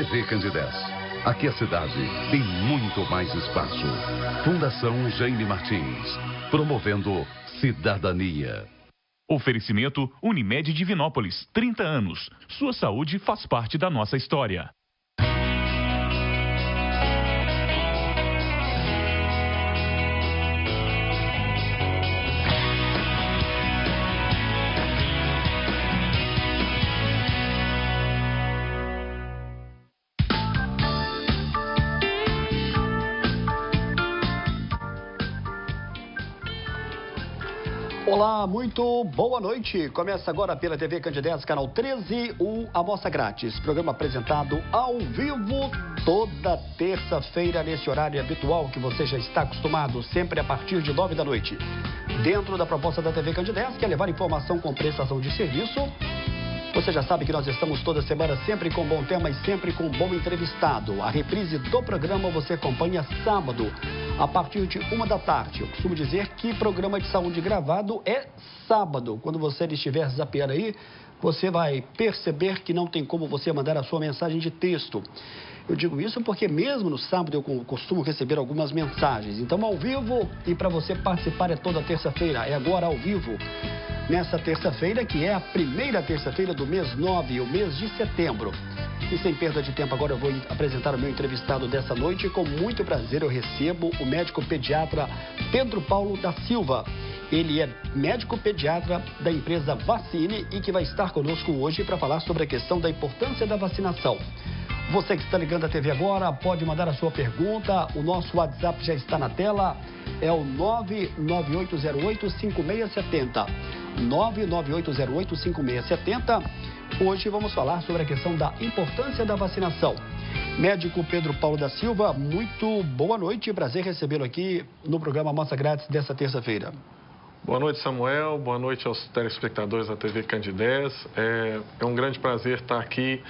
TV Candidez. Aqui a cidade tem muito mais espaço. Fundação Jaime Martins, promovendo cidadania. Oferecimento Unimed Divinópolis, 30 anos. Sua saúde faz parte da nossa história. Olá, muito boa noite. Começa agora pela TV Candidez, canal 13, o Amostra Grátis. Programa apresentado ao vivo toda terça-feira, nesse horário habitual que você já está acostumado, sempre a partir de 9 da noite. Dentro da proposta da TV Candidez, que é levar informação com prestação de serviço. Você já sabe que nós estamos toda semana sempre com bom tema e sempre com bom entrevistado. A reprise do programa você acompanha sábado, a partir de 1 da tarde. Eu costumo dizer que programa de saúde gravado é sábado. Quando você estiver zapeando aí, você vai perceber que não tem como você mandar a sua mensagem de texto. Eu digo isso porque mesmo no sábado eu costumo receber algumas mensagens. Então, ao vivo, e para você participar é toda terça-feira, é agora ao vivo. Nessa terça-feira, que é a primeira terça-feira do mês 9, o mês de setembro. E sem perda de tempo, agora eu vou apresentar o meu entrevistado dessa noite. Com muito prazer eu recebo o médico pediatra Pedro Paulo da Silva. Ele é médico pediatra da empresa Vacine e que vai estar conosco hoje para falar sobre a questão da importância da vacinação. Você que está ligando a TV agora, pode mandar a sua pergunta. O nosso WhatsApp já está na tela. É o 99808-5670. 99808-5670. Hoje vamos falar sobre a questão da importância da vacinação. Médico Pedro Paulo da Silva, muito boa noite. Prazer recebê-lo aqui no programa Amostra Grátis dessa terça-feira. Boa noite, Samuel. Boa noite aos telespectadores da TV Candidez. É um grande prazer estar aqui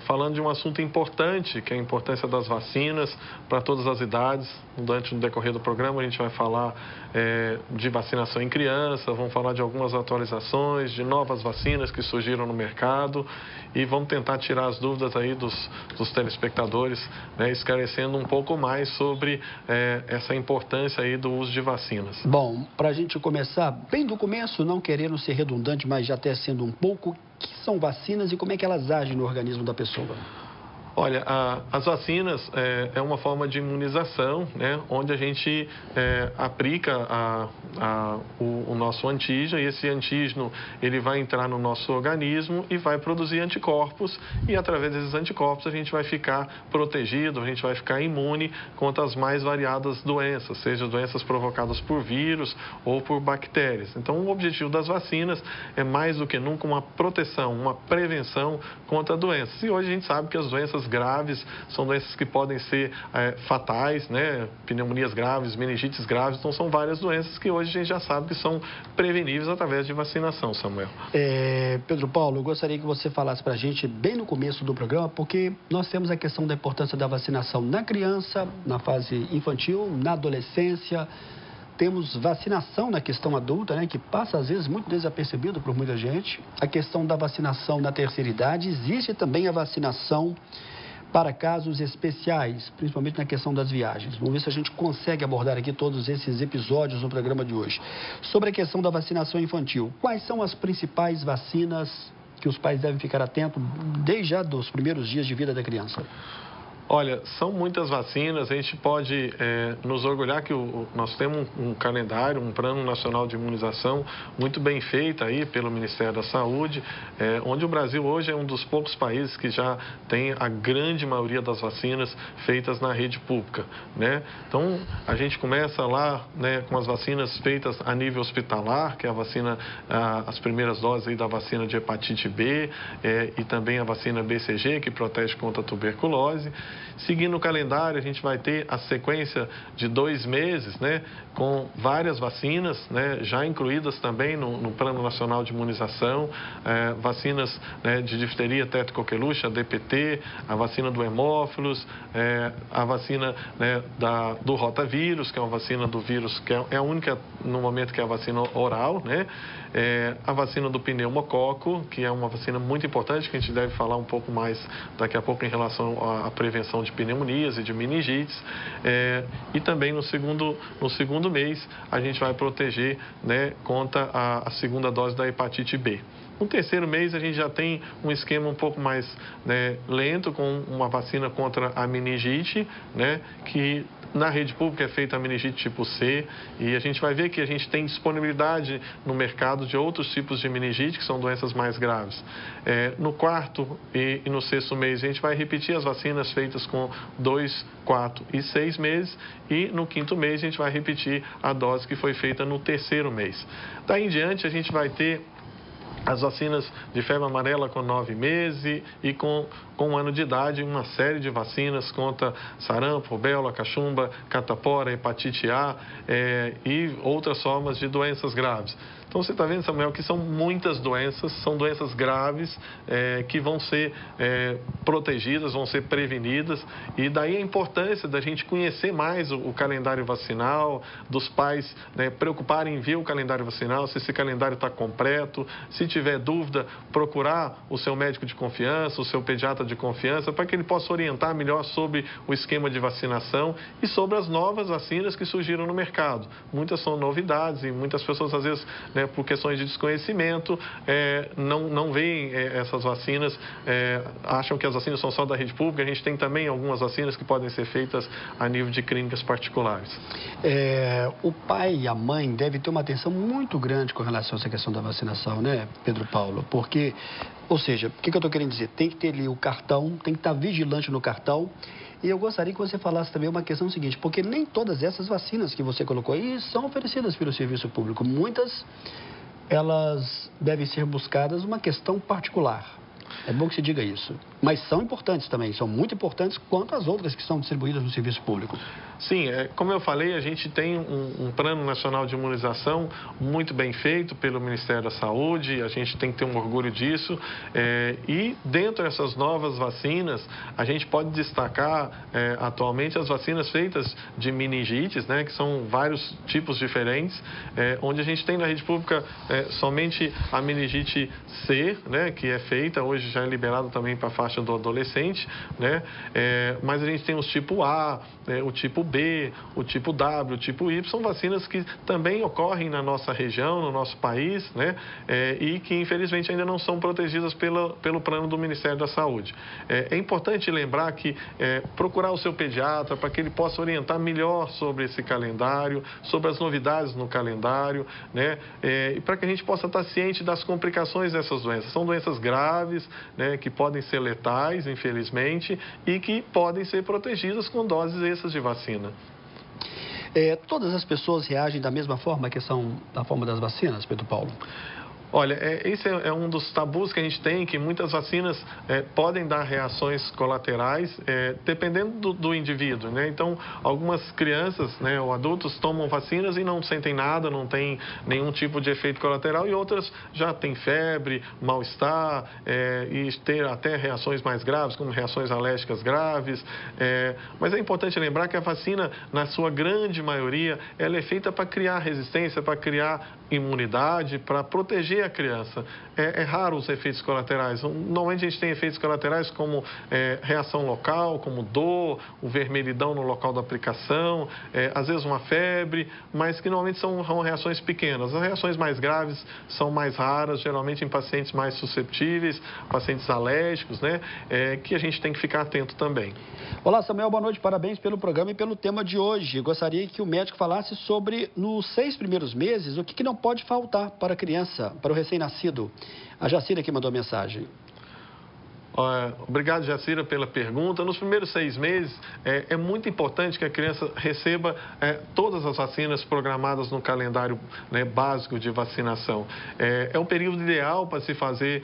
falando de um assunto importante, que é a importância das vacinas para todas as idades. Durante o decorrer do programa, a gente vai falar de vacinação em criança, vamos falar de algumas atualizações, de novas vacinas que surgiram no mercado e vamos tentar tirar as dúvidas aí dos telespectadores, né, esclarecendo um pouco mais sobre essa importância aí do uso de vacinas. Bom, para a gente começar bem do começo, não querendo ser redundante, mas já até sendo um pouco, o que são vacinas e como é que elas agem no organismo da pessoa? Olha, as vacinas é uma forma de imunização, né, onde a gente aplica o nosso antígeno e esse antígeno ele vai entrar no nosso organismo e vai produzir anticorpos e através desses anticorpos a gente vai ficar protegido, a gente vai ficar imune contra as mais variadas doenças, seja doenças provocadas por vírus ou por bactérias. Então, o objetivo das vacinas é mais do que nunca uma proteção, uma prevenção contra doenças. E hoje a gente sabe que as doenças graves são doenças que podem ser fatais, né? Pneumonias graves, meningites graves, então são várias doenças que hoje a gente já sabe que são preveníveis através de vacinação, Samuel. Pedro Paulo, eu gostaria que você falasse para a gente bem no começo do programa, porque nós temos a questão da importância da vacinação na criança, na fase infantil, na adolescência. Temos vacinação na questão adulta, né, que passa às vezes muito desapercebido por muita gente. A questão da vacinação na terceira idade. Existe também a vacinação para casos especiais, principalmente na questão das viagens. Vamos ver se a gente consegue abordar aqui todos esses episódios no programa de hoje. Sobre a questão da vacinação infantil, quais são as principais vacinas que os pais devem ficar atentos desde já dos primeiros dias de vida da criança? Olha, são muitas vacinas, a gente pode nos orgulhar que nós temos um calendário, um plano nacional de imunização muito bem feito aí pelo Ministério da Saúde, onde o Brasil hoje é um dos poucos países que já tem a grande maioria das vacinas feitas na rede pública, né? Então, a gente começa lá, né, com as vacinas feitas a nível hospitalar, que é a vacina, as primeiras doses aí da vacina de hepatite B e também a vacina BCG, que protege contra a tuberculose. Seguindo o calendário, a gente vai ter a sequência de 2 meses, né, com várias vacinas, né, já incluídas também no Plano Nacional de Imunização, vacinas, né, de difteria, teto e coqueluche, a DPT, a vacina do hemófilos, a vacina, né, do rotavírus, que é uma vacina do vírus, que é a única no momento que é a vacina oral, né, a vacina do pneumococo, que é uma vacina muito importante, que a gente deve falar um pouco mais daqui a pouco em relação à prevenção de pneumonias e de meningites, e também no segundo mês a gente vai proteger, né, contra a segunda dose da hepatite B. No terceiro mês, a gente já tem um esquema um pouco mais, né, lento, com uma vacina contra a meningite, né, que na rede pública é feita a meningite tipo C, e a gente vai ver que a gente tem disponibilidade no mercado de outros tipos de meningite, que são doenças mais graves. No quarto e no sexto mês, a gente vai repetir as vacinas feitas com 2, 4 e 6 meses, e no quinto mês a gente vai repetir a dose que foi feita no terceiro mês. Daí em diante, a gente vai ter as vacinas de febre amarela com 9 meses e com 1 ano de idade, uma série de vacinas contra sarampo, rubéola, cachumba, catapora, hepatite A e outras formas de doenças graves. Então, você está vendo, Samuel, que são muitas doenças, são doenças graves que vão ser protegidas, vão ser prevenidas, e daí a importância da gente conhecer mais o calendário vacinal, dos pais, né, preocuparem em ver o calendário vacinal, se esse calendário está completo, se tiver dúvida, procurar o seu médico de confiança, o seu pediatra de confiança, para que ele possa orientar melhor sobre o esquema de vacinação e sobre as novas vacinas que surgiram no mercado. Muitas são novidades e muitas pessoas, às vezes, né, por questões de desconhecimento, não veem essas vacinas, acham que as vacinas são só da rede pública. A gente tem também algumas vacinas que podem ser feitas a nível de clínicas particulares. O pai e a mãe devem ter uma atenção muito grande com relação a essa questão da vacinação, né, Pedro Paulo? Porque, ou seja, o que eu estou querendo dizer? Tem que ter ali o cartão, tem que estar vigilante no cartão. E eu gostaria que você falasse também uma questão seguinte, porque nem todas essas vacinas que você colocou aí são oferecidas pelo serviço público. Muitas, elas devem ser buscadas uma questão particular. É bom que se diga isso. Mas são importantes também, são muito importantes quanto as outras que são distribuídas no serviço público. Sim, como eu falei, a gente tem um Plano Nacional de Imunização muito bem feito pelo Ministério da Saúde, a gente tem que ter um orgulho disso, e dentro dessas novas vacinas, a gente pode destacar atualmente as vacinas feitas de meningites, né, que são vários tipos diferentes, onde a gente tem na rede pública somente a meningite C, né, que é feita, hoje já é liberado também para a faixa do adolescente, né, mas a gente tem os tipo A, o tipo B, o tipo W, o tipo Y, são vacinas que também ocorrem na nossa região, no nosso país, né? E que infelizmente ainda não são protegidas pelo plano do Ministério da Saúde. É importante lembrar que procurar o seu pediatra para que ele possa orientar melhor sobre esse calendário, sobre as novidades no calendário, né? E para que a gente possa estar ciente das complicações dessas doenças. São doenças graves, né? Que podem ser letais, infelizmente, e que podem ser protegidas com doses extras de vacina. Todas as pessoas reagem da mesma forma, que são da forma das vacinas, Pedro Paulo? Olha, esse é um dos tabus que a gente tem, que muitas vacinas podem dar reações colaterais, dependendo do indivíduo, né? Então, algumas crianças, né, ou adultos tomam vacinas e não sentem nada, não tem nenhum tipo de efeito colateral, e outras já têm febre, mal-estar, e ter até reações mais graves, como reações alérgicas graves. Mas é importante lembrar que a vacina, na sua grande maioria, ela é feita para criar resistência, para criar imunidade, para proteger a criança. É raro os efeitos colaterais. Normalmente a gente tem efeitos colaterais como reação local, como dor, o vermelhidão no local da aplicação, às vezes uma febre, mas que normalmente são reações pequenas. As reações mais graves são mais raras, geralmente em pacientes mais susceptíveis, pacientes alérgicos, né? Que a gente tem que ficar atento também. Olá, Samuel, boa noite, parabéns pelo programa e pelo tema de hoje. Gostaria que o médico falasse sobre, nos 6 primeiros meses, o que não pode faltar para a criança, para o recém-nascido. A Jacira aqui mandou a mensagem. Obrigado, Jacira, pela pergunta. Nos primeiros 6 meses, é muito importante que a criança receba todas as vacinas programadas no calendário, né, básico de vacinação. É um período ideal para se fazer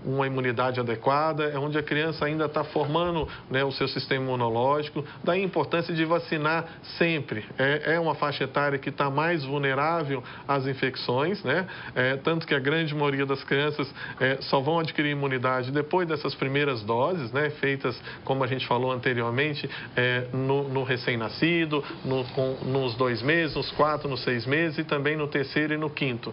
uma imunidade adequada, é onde a criança ainda está formando, né, o seu sistema imunológico. Daí a importância de vacinar sempre. É uma faixa etária que está mais vulnerável às infecções, né? Tanto que a grande maioria das crianças só vão adquirir imunidade depois dessas primeiras doses, né, feitas, como a gente falou anteriormente, no recém-nascido, nos 2 meses, nos 4, nos 6 meses e também no 3º e no 5º.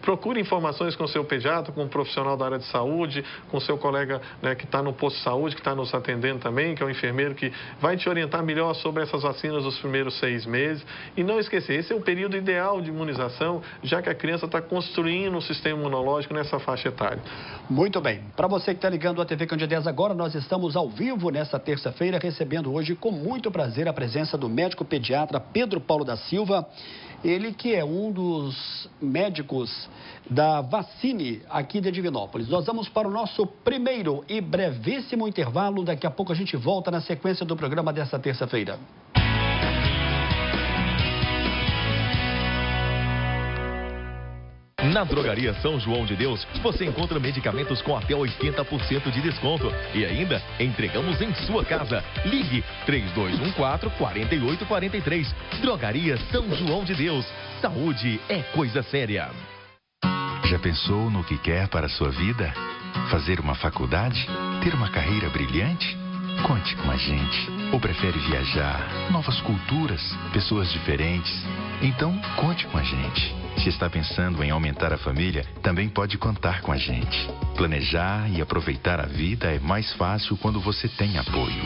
Procure informações com o seu pediatra, com um profissional da área de saúde, com o seu colega, né, que está no posto de saúde, que está nos atendendo também, que é o enfermeiro que vai te orientar melhor sobre essas vacinas dos primeiros 6 meses. E não esquecer, esse é o período ideal de imunização, já que a criança está construindo um sistema imunológico nessa faixa etária. Muito bem. Para você que está ligando a TV Candidez agora, nós estamos ao vivo nesta terça-feira, recebendo hoje com muito prazer a presença do médico pediatra Pedro Paulo da Silva. Ele que é um dos médicos da Vacine aqui de Divinópolis. Nós vamos para o nosso primeiro e brevíssimo intervalo. Daqui a pouco a gente volta na sequência do programa desta terça-feira. Na Drogaria São João de Deus, você encontra medicamentos com até 80% de desconto. E ainda, entregamos em sua casa. Ligue 3214-4843. Drogaria São João de Deus. Saúde é coisa séria. Já pensou no que quer para a sua vida? Fazer uma faculdade? Ter uma carreira brilhante? Conte com a gente. Ou prefere viajar? Novas culturas? Pessoas diferentes? Então, conte com a gente. Se está pensando em aumentar a família, também pode contar com a gente. Planejar e aproveitar a vida é mais fácil quando você tem apoio.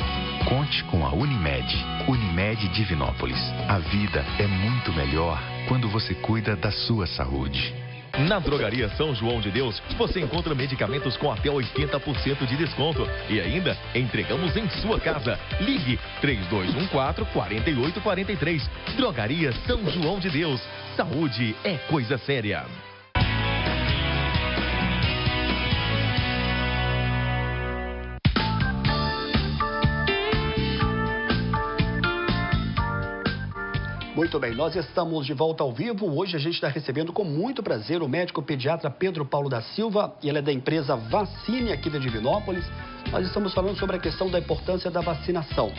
Conte com a Unimed. Unimed Divinópolis. A vida é muito melhor quando você cuida da sua saúde. Na Drogaria São João de Deus, você encontra medicamentos com até 80% de desconto. E ainda, entregamos em sua casa. Ligue 3214-4843. Drogaria São João de Deus. Saúde é coisa séria. Muito bem, nós estamos de volta ao vivo. Hoje a gente está recebendo com muito prazer o médico pediatra Pedro Paulo da Silva. Ele é da empresa Vacine aqui de Divinópolis. Nós estamos falando sobre a questão da importância da vacinação.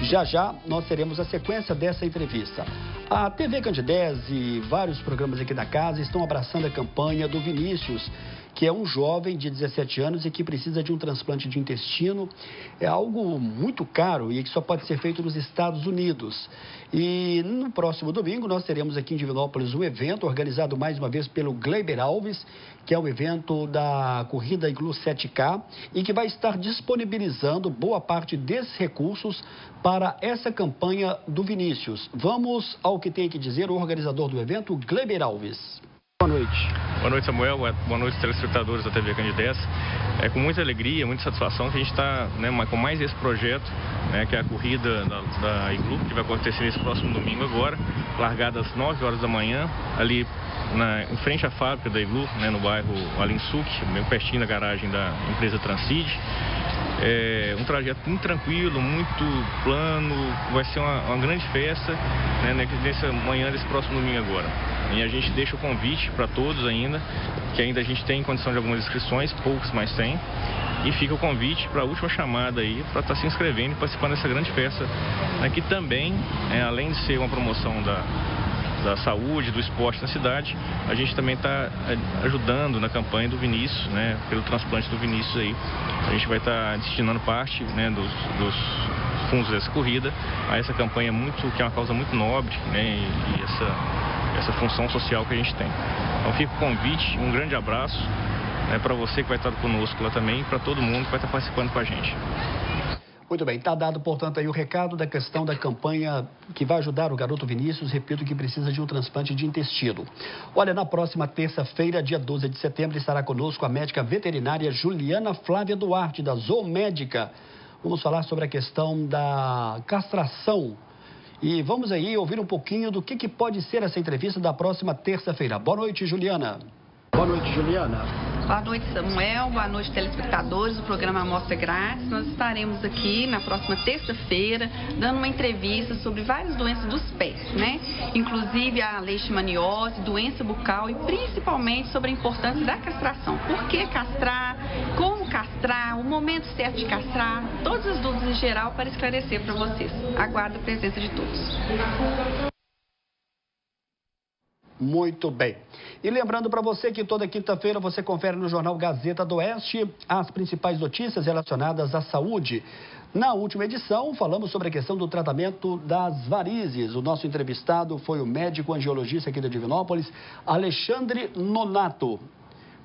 Já já nós teremos a sequência dessa entrevista. A TV Candidez e vários programas aqui da casa estão abraçando a campanha do Vinícius, que é um jovem de 17 anos e que precisa de um transplante de intestino. É algo muito caro e que só pode ser feito nos Estados Unidos. E no próximo domingo nós teremos aqui em Divinópolis um evento organizado mais uma vez pelo Gleiber Alves, que é o evento da Corrida Iglu 7K e que vai estar disponibilizando boa parte desses recursos para essa campanha do Vinícius. Vamos ao que tem que dizer o organizador do evento, Gleiber Alves. Boa noite. Boa noite, Samuel. Boa noite, telespectadores da TV Candidez. É com muita alegria, muita satisfação que a gente está, né, com mais esse projeto, né, que é a corrida da Iglu, que vai acontecer nesse próximo domingo agora, largada às 9 horas da manhã, ali em frente à fábrica da Iglu, né, no bairro Alinsuk, bem pertinho da garagem da empresa Transcid. É um trajeto muito tranquilo, muito plano, vai ser uma grande festa, né, nessa manhã desse próximo domingo agora. E a gente deixa o convite para todos ainda, que ainda a gente tem condição de algumas inscrições, poucos mais tem. E fica o convite para a última chamada aí, para estar se inscrevendo e participando dessa grande festa, né, que também, além de ser uma promoção da saúde, do esporte na cidade, a gente também está ajudando na campanha do Vinícius, né, pelo transplante do Vinícius aí. A gente vai estar destinando parte, né, dos fundos dessa corrida a essa campanha que é uma causa muito nobre, né, e essa função social que a gente tem. Então fica o convite, um grande abraço, né, para você que vai estar conosco lá também e para todo mundo que vai estar participando com a gente. Muito bem, está dado, portanto, aí o recado da questão da campanha que vai ajudar o garoto Vinícius, repito, que precisa de um transplante de intestino. Olha, na próxima terça-feira, dia 12 de setembro, estará conosco a médica veterinária Juliana Flávia Duarte, da Zoomédica. Vamos falar sobre a questão da castração. E vamos aí ouvir um pouquinho do que pode ser essa entrevista da próxima terça-feira. Boa noite, Juliana. Boa noite, Juliana. Boa noite, Samuel. Boa noite, telespectadores do programa Amostra Grátis. Nós estaremos aqui na próxima terça-feira dando uma entrevista sobre várias doenças dos pés, né? Inclusive a leishmaniose, doença bucal e principalmente sobre a importância da castração. Por que castrar? Como castrar? O momento certo de castrar? Todas as dúvidas em geral para esclarecer para vocês. Aguardo a presença de todos. Muito bem. E lembrando para você que toda quinta-feira você confere no Jornal Gazeta do Oeste as principais notícias relacionadas à saúde. Na última edição, falamos sobre a questão do tratamento das varizes. O nosso entrevistado foi o médico angiologista aqui da Divinópolis, Alexandre Nonato.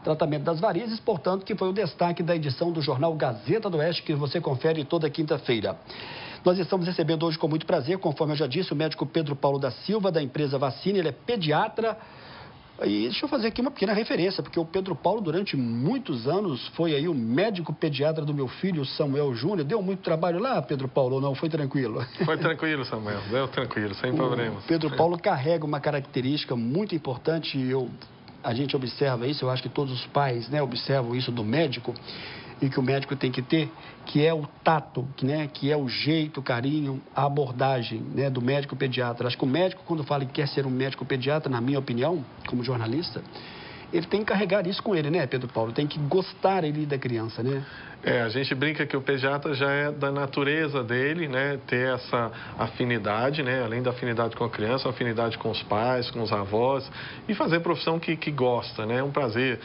Tratamento das varizes, portanto, que foi o destaque da edição do Jornal Gazeta do Oeste, que você confere toda quinta-feira. Nós estamos recebendo hoje com muito prazer, conforme eu já disse, o médico Pedro Paulo da Silva, da empresa Vacine. Ele é pediatra. E deixa eu fazer aqui uma pequena referência, porque o Pedro Paulo, durante muitos anos, foi aí o médico pediatra do meu filho, Samuel Júnior. Deu muito trabalho lá, Pedro Paulo, ou não? Foi tranquilo? Foi tranquilo, Samuel. Deu tranquilo, sem problemas. Pedro Paulo carrega uma característica muito importante, a gente observa isso, eu acho que todos os pais, né, observam isso do médico, e que o médico tem que ter, que é o tato, né, que é o jeito, o carinho, a abordagem, né, do médico pediatra. Acho que o médico, quando fala que quer ser um médico pediatra, na minha opinião, como jornalista, ele tem que carregar isso com ele, né, Pedro Paulo? Tem que gostar ali da criança, né? A gente brinca que o pediatra já é da natureza dele, né, ter essa afinidade, né, além da afinidade com a criança, uma afinidade com os pais, com os avós, e fazer profissão que gosta, né, é um prazer.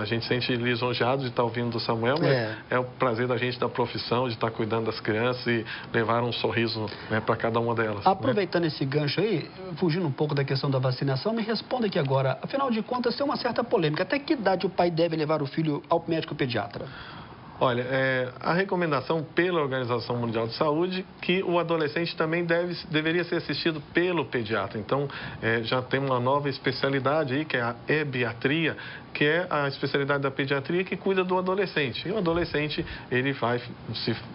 A gente se sente lisonjeado de estar ouvindo do Samuel, mas é o prazer da gente da profissão, de estar cuidando das crianças e levar um sorriso, né, para cada uma delas. Aproveitando esse gancho aí, fugindo um pouco da questão da vacinação, me responda aqui agora, afinal de contas, tem uma certa polêmica, até que idade o pai deve levar o filho ao médico pediatra? Olha, a recomendação pela Organização Mundial de Saúde que o adolescente também deveria ser assistido pelo pediatra. Então, já tem uma nova especialidade aí, que é a ebiatria, que é a especialidade da pediatria que cuida do adolescente. E o adolescente, ele vai,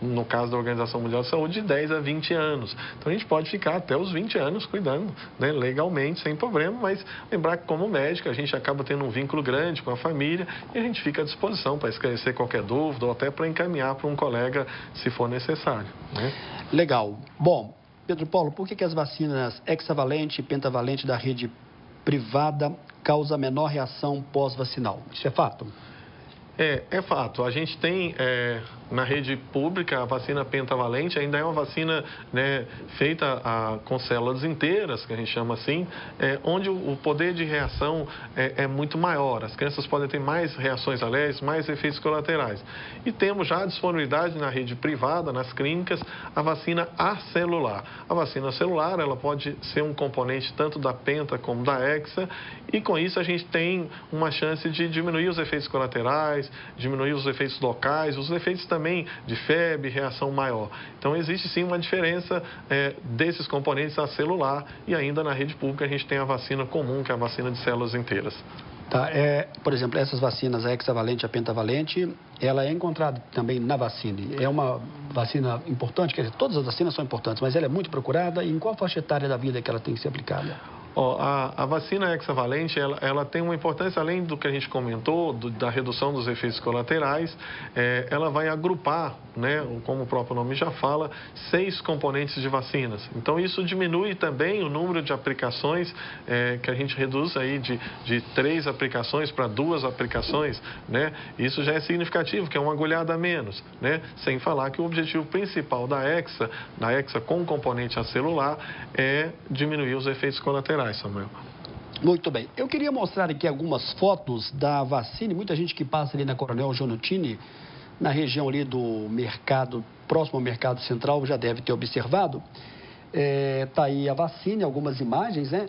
no caso da Organização Mundial de Saúde, de 10 a 20 anos. Então, a gente pode ficar até os 20 anos cuidando, né, legalmente, sem problema, mas lembrar que como médico, a gente acaba tendo um vínculo grande com a família e a gente fica à disposição para esclarecer qualquer dúvida ou até para encaminhar para um colega, se for necessário, né? Legal. Bom, Pedro Paulo, por que as vacinas hexavalente e pentavalente da rede privada causam menor reação pós-vacinal? Isso é fato? É fato. A gente tem na rede pública a vacina pentavalente, ainda é uma vacina, né, feita com células inteiras, que a gente chama assim, onde o poder de reação é muito maior. As crianças podem ter mais reações alérgicas, mais efeitos colaterais. E temos já a disponibilidade na rede privada, nas clínicas, a vacina acelular. A vacina celular, ela pode ser um componente tanto da penta como da hexa, e com isso a gente tem uma chance de diminuir os efeitos colaterais, diminuir os efeitos locais, os efeitos também de febre, reação maior. Então, existe sim uma diferença desses componentes a celular, e ainda na rede pública a gente tem a vacina comum, que é a vacina de células inteiras. Tá, por exemplo, essas vacinas, a hexavalente e a pentavalente, ela é encontrada também na Vacine. É uma vacina importante, quer dizer, todas as vacinas são importantes, mas ela é muito procurada. E em qual faixa etária da vida que ela tem que ser aplicada? A vacina hexavalente, ela tem uma importância, além do que a gente comentou, da redução dos efeitos colaterais, ela vai agrupar, né, como o próprio nome já fala, 6 componentes de vacinas. Então, isso diminui também o número de aplicações, que a gente reduz aí de 3 aplicações para 2 aplicações, né? Isso já é significativo, que é uma agulhada a menos, né? Sem falar que o objetivo principal da hexa com componente acelular, é diminuir os efeitos colaterais. Samuel. Muito bem. Eu queria mostrar aqui algumas fotos da Vacine. Muita gente que passa ali na Coronel Jonutini, na região ali do mercado, próximo ao Mercado Central, já deve ter observado. Tá aí a Vacine, algumas imagens, né?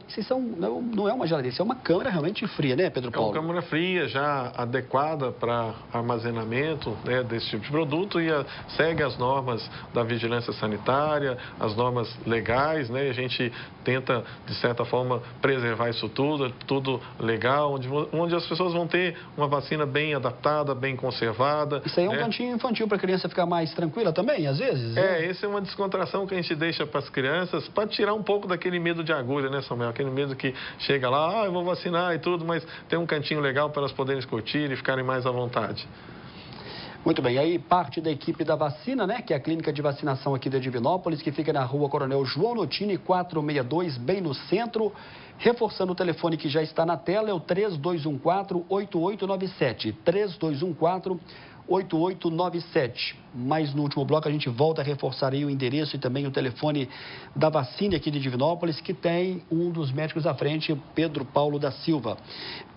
Não é uma geladeira, isso é uma câmara realmente fria, né, Pedro Paulo? É uma câmara fria, já adequada para armazenamento, né, desse tipo de produto, e segue as normas da vigilância sanitária, as normas legais, né? A gente tenta, de certa forma, preservar isso tudo legal, onde as pessoas vão ter uma vacina bem adaptada, bem conservada. Isso aí é um cantinho infantil para a criança ficar mais tranquila também, às vezes? Essa é uma descontração que a gente deixa para as crianças, crianças, para tirar um pouco daquele medo de agulha, né, Samuel? Aquele medo que chega lá, eu vou vacinar e tudo, mas tem um cantinho legal para elas poderem curtir e ficarem mais à vontade. Muito bem, aí parte da equipe da vacina, né, que é a clínica de vacinação aqui de Divinópolis, que fica na rua Coronel João Notini, 462, bem no centro. Reforçando o telefone que já está na tela, é o 3214-8897, 3214-8897. Mas no último bloco a gente volta a reforçar aí o endereço e também o telefone da vacina aqui de Divinópolis, que tem um dos médicos à frente, Pedro Paulo da Silva.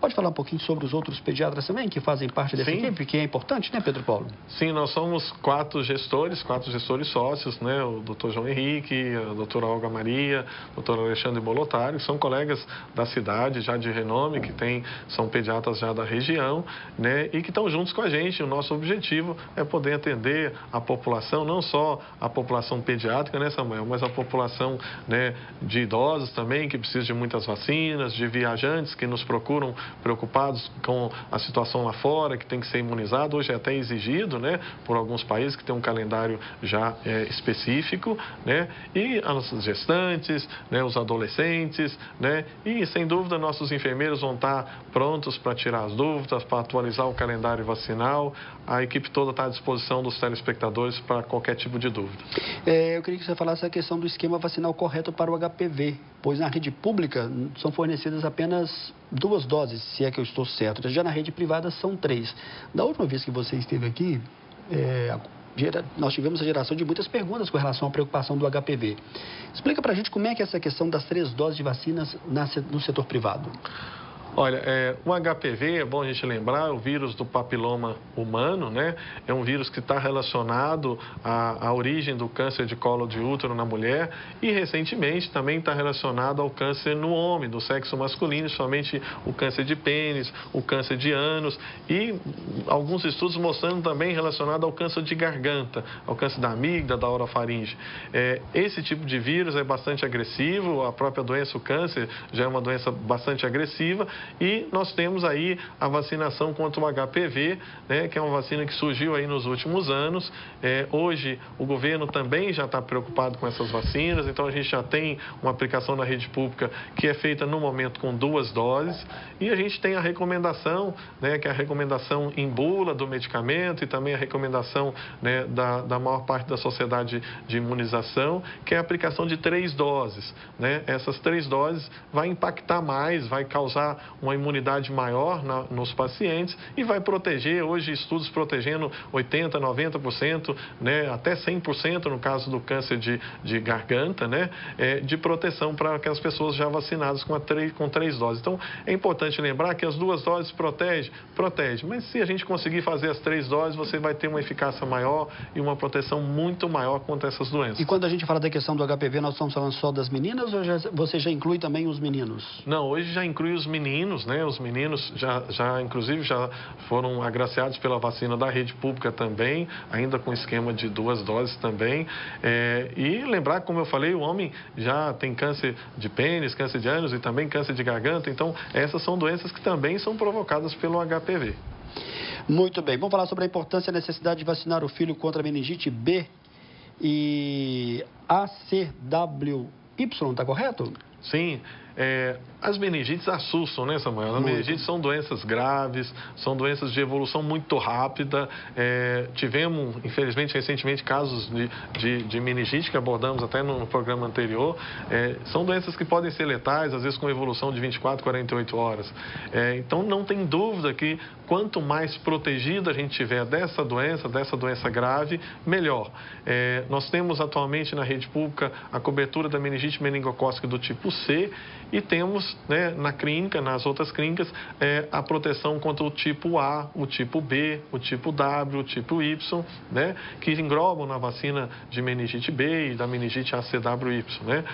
Pode falar um pouquinho sobre os outros pediatras também, que fazem parte dessa equipe, que é importante, né, Pedro Paulo? Sim, nós somos quatro gestores sócios, né? O doutor João Henrique, a doutora Olga Maria, o doutor Alexandre Bolotário, são colegas da cidade, já de renome, são pediatras já da região, né? E que estão juntos com a gente. O nosso objetivo é poder atender a população, não só a população pediátrica, né, Samuel, mas a população, né, de idosos também, que precisa de muitas vacinas, de viajantes que nos procuram preocupados com a situação lá fora, que tem que ser imunizado. Hoje é até exigido, né, por alguns países que tem um calendário já específico, né, e as gestantes, né, os adolescentes, né, e sem dúvida nossos enfermeiros vão estar prontos para tirar as dúvidas, para atualizar o calendário vacinal. A equipe toda está à disposição dos telespectadores para qualquer tipo de dúvida. Eu queria que você falasse a questão do esquema vacinal correto para o HPV, pois na rede pública são fornecidas apenas 2 doses, se é que eu estou certo. Já na rede privada são 3. Da última vez que você esteve aqui, nós tivemos a geração de muitas perguntas com relação à preocupação do HPV. Explica para a gente como é que é essa questão das 3 doses de vacinas no setor privado. Olha, o HPV, é bom a gente lembrar, é o vírus do papiloma humano, né? É um vírus que está relacionado à origem do câncer de colo de útero na mulher e, recentemente, também está relacionado ao câncer no homem, do sexo masculino, somente o câncer de pênis, o câncer de ânus e alguns estudos mostrando também relacionado ao câncer de garganta, ao câncer da amígdala, da orofaringe. Esse tipo de vírus é bastante agressivo, a própria doença, o câncer, já é uma doença bastante agressiva. E nós temos aí a vacinação contra o HPV, né, que é uma vacina que surgiu aí nos últimos anos. Hoje o governo também já está preocupado com essas vacinas, então a gente já tem uma aplicação na rede pública que é feita no momento com 2 doses. E a gente tem a recomendação, né, que é a recomendação em bula do medicamento e também a recomendação, né, da maior parte da sociedade de imunização, que é a aplicação de 3 doses. Né? Essas 3 doses vai impactar mais, vai causar uma imunidade maior nos pacientes e vai proteger, hoje estudos protegendo 80%, 90%, né, até 100% no caso do câncer de garganta, né, de proteção para aquelas pessoas já vacinadas com 3 doses. Então, é importante lembrar que as 2 doses protege, mas se a gente conseguir fazer as 3 doses, você vai ter uma eficácia maior e uma proteção muito maior contra essas doenças. E quando a gente fala da questão do HPV, nós estamos falando só das meninas ou você já inclui também os meninos? Não, hoje já inclui os meninos, né? Os meninos inclusive já foram agraciados pela vacina da rede pública também, ainda com esquema de 2 doses também. E lembrar, como eu falei, o homem já tem câncer de pênis, câncer de ânus e também câncer de garganta. Então, essas são doenças que também são provocadas pelo HPV. Muito bem. Vamos falar sobre a importância e a necessidade de vacinar o filho contra a meningite B e ACWY, está correto? Sim. As meningites assustam, né, Samuel? As meningites são doenças graves, são doenças de evolução muito rápida. Tivemos, infelizmente, recentemente, casos de meningite que abordamos até no programa anterior. São doenças que podem ser letais, às vezes com evolução de 24, 48 horas. Então, não tem dúvida que quanto mais protegida a gente tiver dessa doença grave, melhor. Nós temos atualmente na rede pública a cobertura da meningite meningocócica do tipo C e temos, né, nas outras clínicas, a proteção contra o tipo A, o tipo B, o tipo W, o tipo Y, né, que englobam na vacina de meningite B e da meningite ACWY, né.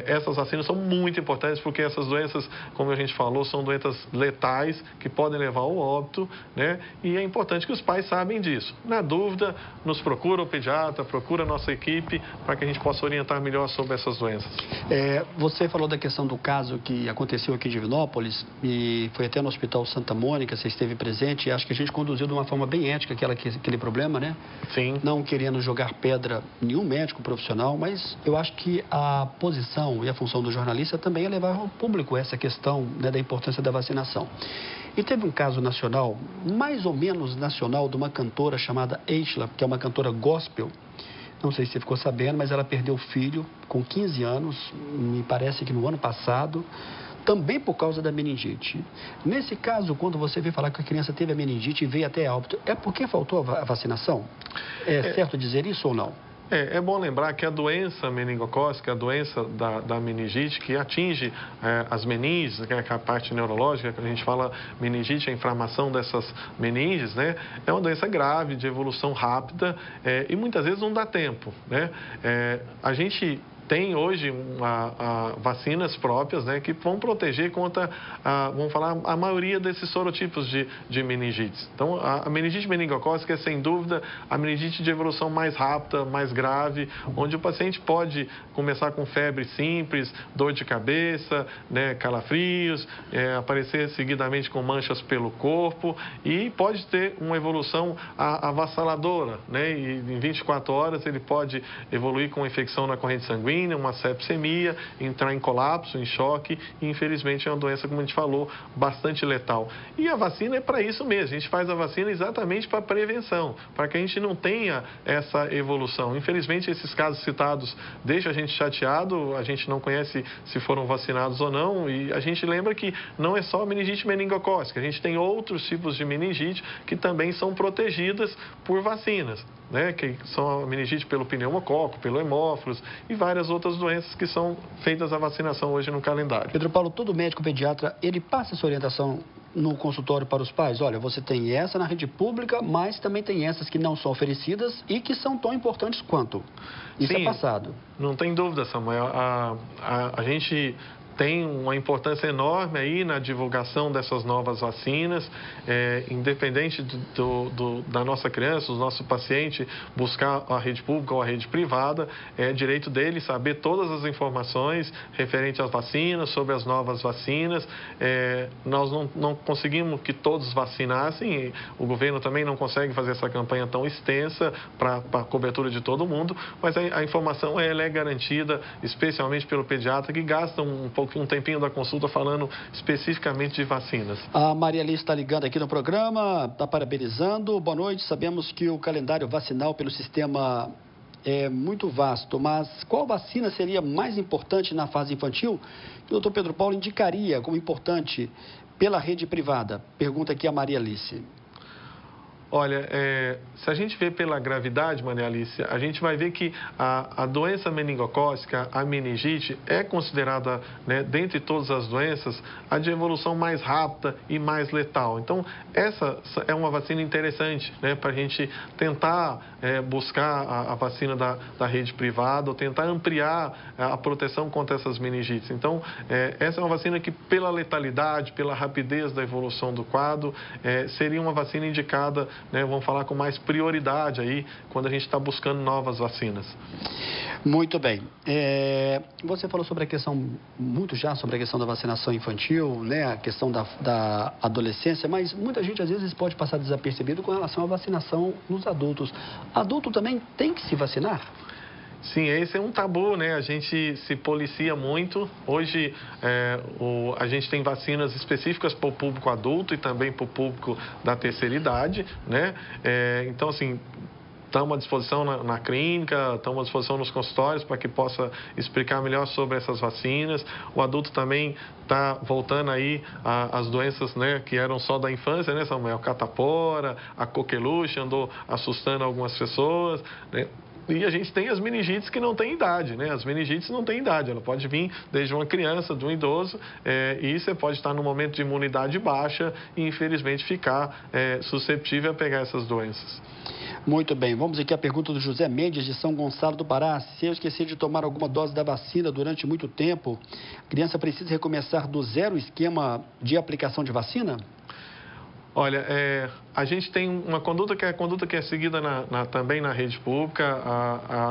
Essas vacinas são muito importantes porque essas doenças, como a gente falou, são doenças letais que podem levar ao óbito, né, e é importante que os pais saibam disso. Na dúvida, nos procura o pediatra, procura a nossa equipe para que a gente possa orientar melhor sobre essas doenças. Você falou da questão do caso que aconteceu aqui em Divinópolis e foi até no Hospital Santa Mônica, você esteve presente e acho que a gente conduziu de uma forma bem ética aquele problema, né? Sim. Não querendo jogar pedra em nenhum médico profissional, mas eu acho que a posição e a função do jornalista também é levar ao público essa questão, né, da importância da vacinação. E teve um caso nacional, mais ou menos nacional, de uma cantora chamada Eishla, que é uma cantora gospel. Não sei se você ficou sabendo, mas ela perdeu o filho com 15 anos, me parece que no ano passado, também por causa da meningite. Nesse caso, quando você veio falar que a criança teve a meningite e veio até óbito, é porque faltou a vacinação? É certo dizer isso ou não? É bom lembrar que a doença meningocócica, a doença da meningite, que atinge as meninges, que é a parte neurológica, que a gente fala meningite, a inflamação dessas meninges, né? É uma doença grave, de evolução rápida e muitas vezes não dá tempo, né? A gente tem hoje vacinas próprias, né, que vão proteger contra, vamos falar, a maioria desses sorotipos de meningites. Então, a meningite meningocócica é, sem dúvida, a meningite de evolução mais rápida, mais grave, onde o paciente pode começar com febre simples, dor de cabeça, né, calafrios, aparecer seguidamente com manchas pelo corpo e pode ter uma evolução avassaladora, né, e em 24 horas ele pode evoluir com infecção na corrente sanguínea, uma sepsemia, entrar em colapso, em choque e infelizmente é uma doença, como a gente falou, bastante letal. E a vacina é para isso mesmo, a gente faz a vacina exatamente para prevenção, para que a gente não tenha essa evolução. Infelizmente esses casos citados deixam a gente chateado, a gente não conhece se foram vacinados ou não e a gente lembra que não é só meningite meningocócica, a gente tem outros tipos de meningite que também são protegidas por vacinas, né, que são a meningite pelo pneumococo, pelo hemófilos e várias outras doenças que são feitas a vacinação hoje no calendário. Pedro Paulo, todo médico pediatra, ele passa essa orientação no consultório para os pais? Olha, você tem essa na rede pública, mas também tem essas que não são oferecidas e que são tão importantes quanto. Isso Sim, é passado. Não tem dúvida, Samuel. A gente tem uma importância enorme aí na divulgação dessas novas vacinas, independente da nossa criança, do nosso paciente, buscar a rede pública ou a rede privada, é direito dele saber todas as informações referentes às vacinas, sobre as novas vacinas. Nós não conseguimos que todos vacinassem, o governo também não consegue fazer essa campanha tão extensa para a cobertura de todo mundo, mas a informação ela é garantida, especialmente pelo pediatra, que gasta um tempinho da consulta falando especificamente de vacinas. A Maria Alice está ligando aqui no programa, está parabenizando. Boa noite, sabemos que o calendário vacinal pelo sistema é muito vasto, mas qual vacina seria mais importante na fase infantil? O doutor Pedro Paulo indicaria como importante pela rede privada? Pergunta aqui a Maria Alice. Olha, se a gente vê pela gravidade, Maria Alice, a gente vai ver que a doença meningocócica, a meningite, é considerada, né, dentre todas as doenças, a de evolução mais rápida e mais letal. Então, essa é uma vacina interessante, né, para a gente tentar buscar a vacina da rede privada ou tentar ampliar a proteção contra essas meningites. Então, essa é uma vacina que, pela letalidade, pela rapidez da evolução do quadro, seria uma vacina indicada, né, vamos falar com mais prioridade aí, quando a gente está buscando novas vacinas. Muito bem. Você falou sobre a questão, muito já sobre a questão da vacinação infantil, né, a questão da adolescência, mas muita gente às vezes pode passar desapercebido com relação à vacinação nos adultos. Adulto também tem que se vacinar? Sim, esse é um tabu, né? A gente se policia muito. Hoje, a gente tem vacinas específicas para o público adulto e também para o público da terceira idade, né? Então, assim, estamos à disposição na clínica, estamos à disposição nos consultórios para que possa explicar melhor sobre essas vacinas. O adulto também está voltando aí as doenças, né, que eram só da infância, né, Samuel? Catapora, a coqueluche andou assustando algumas pessoas, né? E a gente tem as meningites que não têm idade, né? As meningites não têm idade, ela pode vir desde uma criança, de um idoso, e você pode estar no momento de imunidade baixa e, infelizmente, ficar susceptível a pegar essas doenças. Muito bem, vamos aqui à pergunta do José Mendes, de São Gonçalo do Pará. Se eu esquecer de tomar alguma dose da vacina durante muito tempo, a criança precisa recomeçar do zero o esquema de aplicação de vacina? Olha, A gente tem uma conduta que é a conduta que é seguida também na rede pública.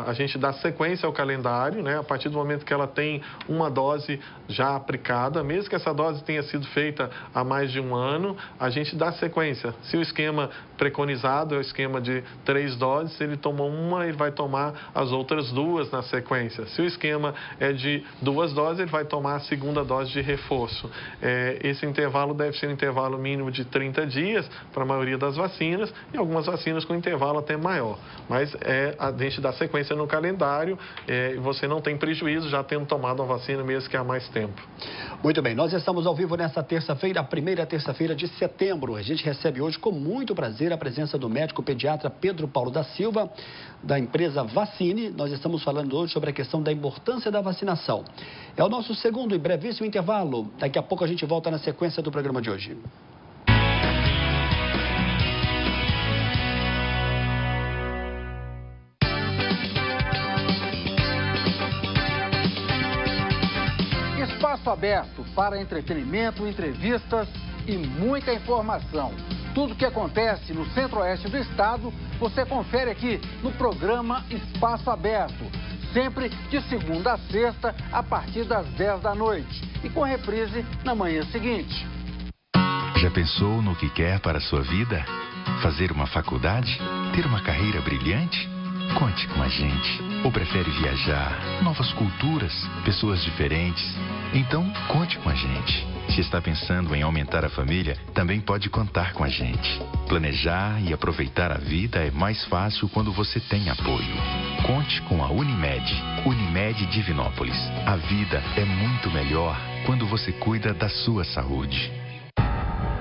A gente dá sequência ao calendário, né? A partir do momento que ela tem uma dose já aplicada, mesmo que essa dose tenha sido feita há mais de um ano, a gente dá sequência. Se o esquema preconizado é o esquema de 3 doses, se ele tomou uma, ele vai tomar as outras 2 na sequência. Se o esquema é de 2 doses, ele vai tomar a segunda dose de reforço. Esse intervalo deve ser um intervalo mínimo de 30 dias para a maioria das vacinas e algumas vacinas com intervalo até maior. Mas a gente dá sequência no calendário e você não tem prejuízo já tendo tomado a vacina mesmo que há mais tempo. Muito bem, nós estamos ao vivo nesta terça-feira, a primeira terça-feira de setembro. A gente recebe hoje com muito prazer a presença do médico pediatra Pedro Paulo da Silva, da empresa Vacine. Nós estamos falando hoje sobre a questão da importância da vacinação. É o nosso segundo e brevíssimo intervalo. Daqui a pouco a gente volta na sequência do programa de hoje. Espaço aberto para entretenimento, entrevistas e muita informação. Tudo o que acontece no centro-oeste do estado, você confere aqui no programa Espaço Aberto. Sempre de segunda a sexta, a partir das 10 da noite. E com reprise na manhã seguinte. Já pensou no que quer para a sua vida? Fazer uma faculdade? Ter uma carreira brilhante? Conte com a gente. Ou prefere viajar? Novas culturas? Pessoas diferentes? Então, conte com a gente. Se está pensando em aumentar a família, também pode contar com a gente. Planejar e aproveitar a vida é mais fácil quando você tem apoio. Conte com a Unimed. Unimed Divinópolis. A vida é muito melhor quando você cuida da sua saúde.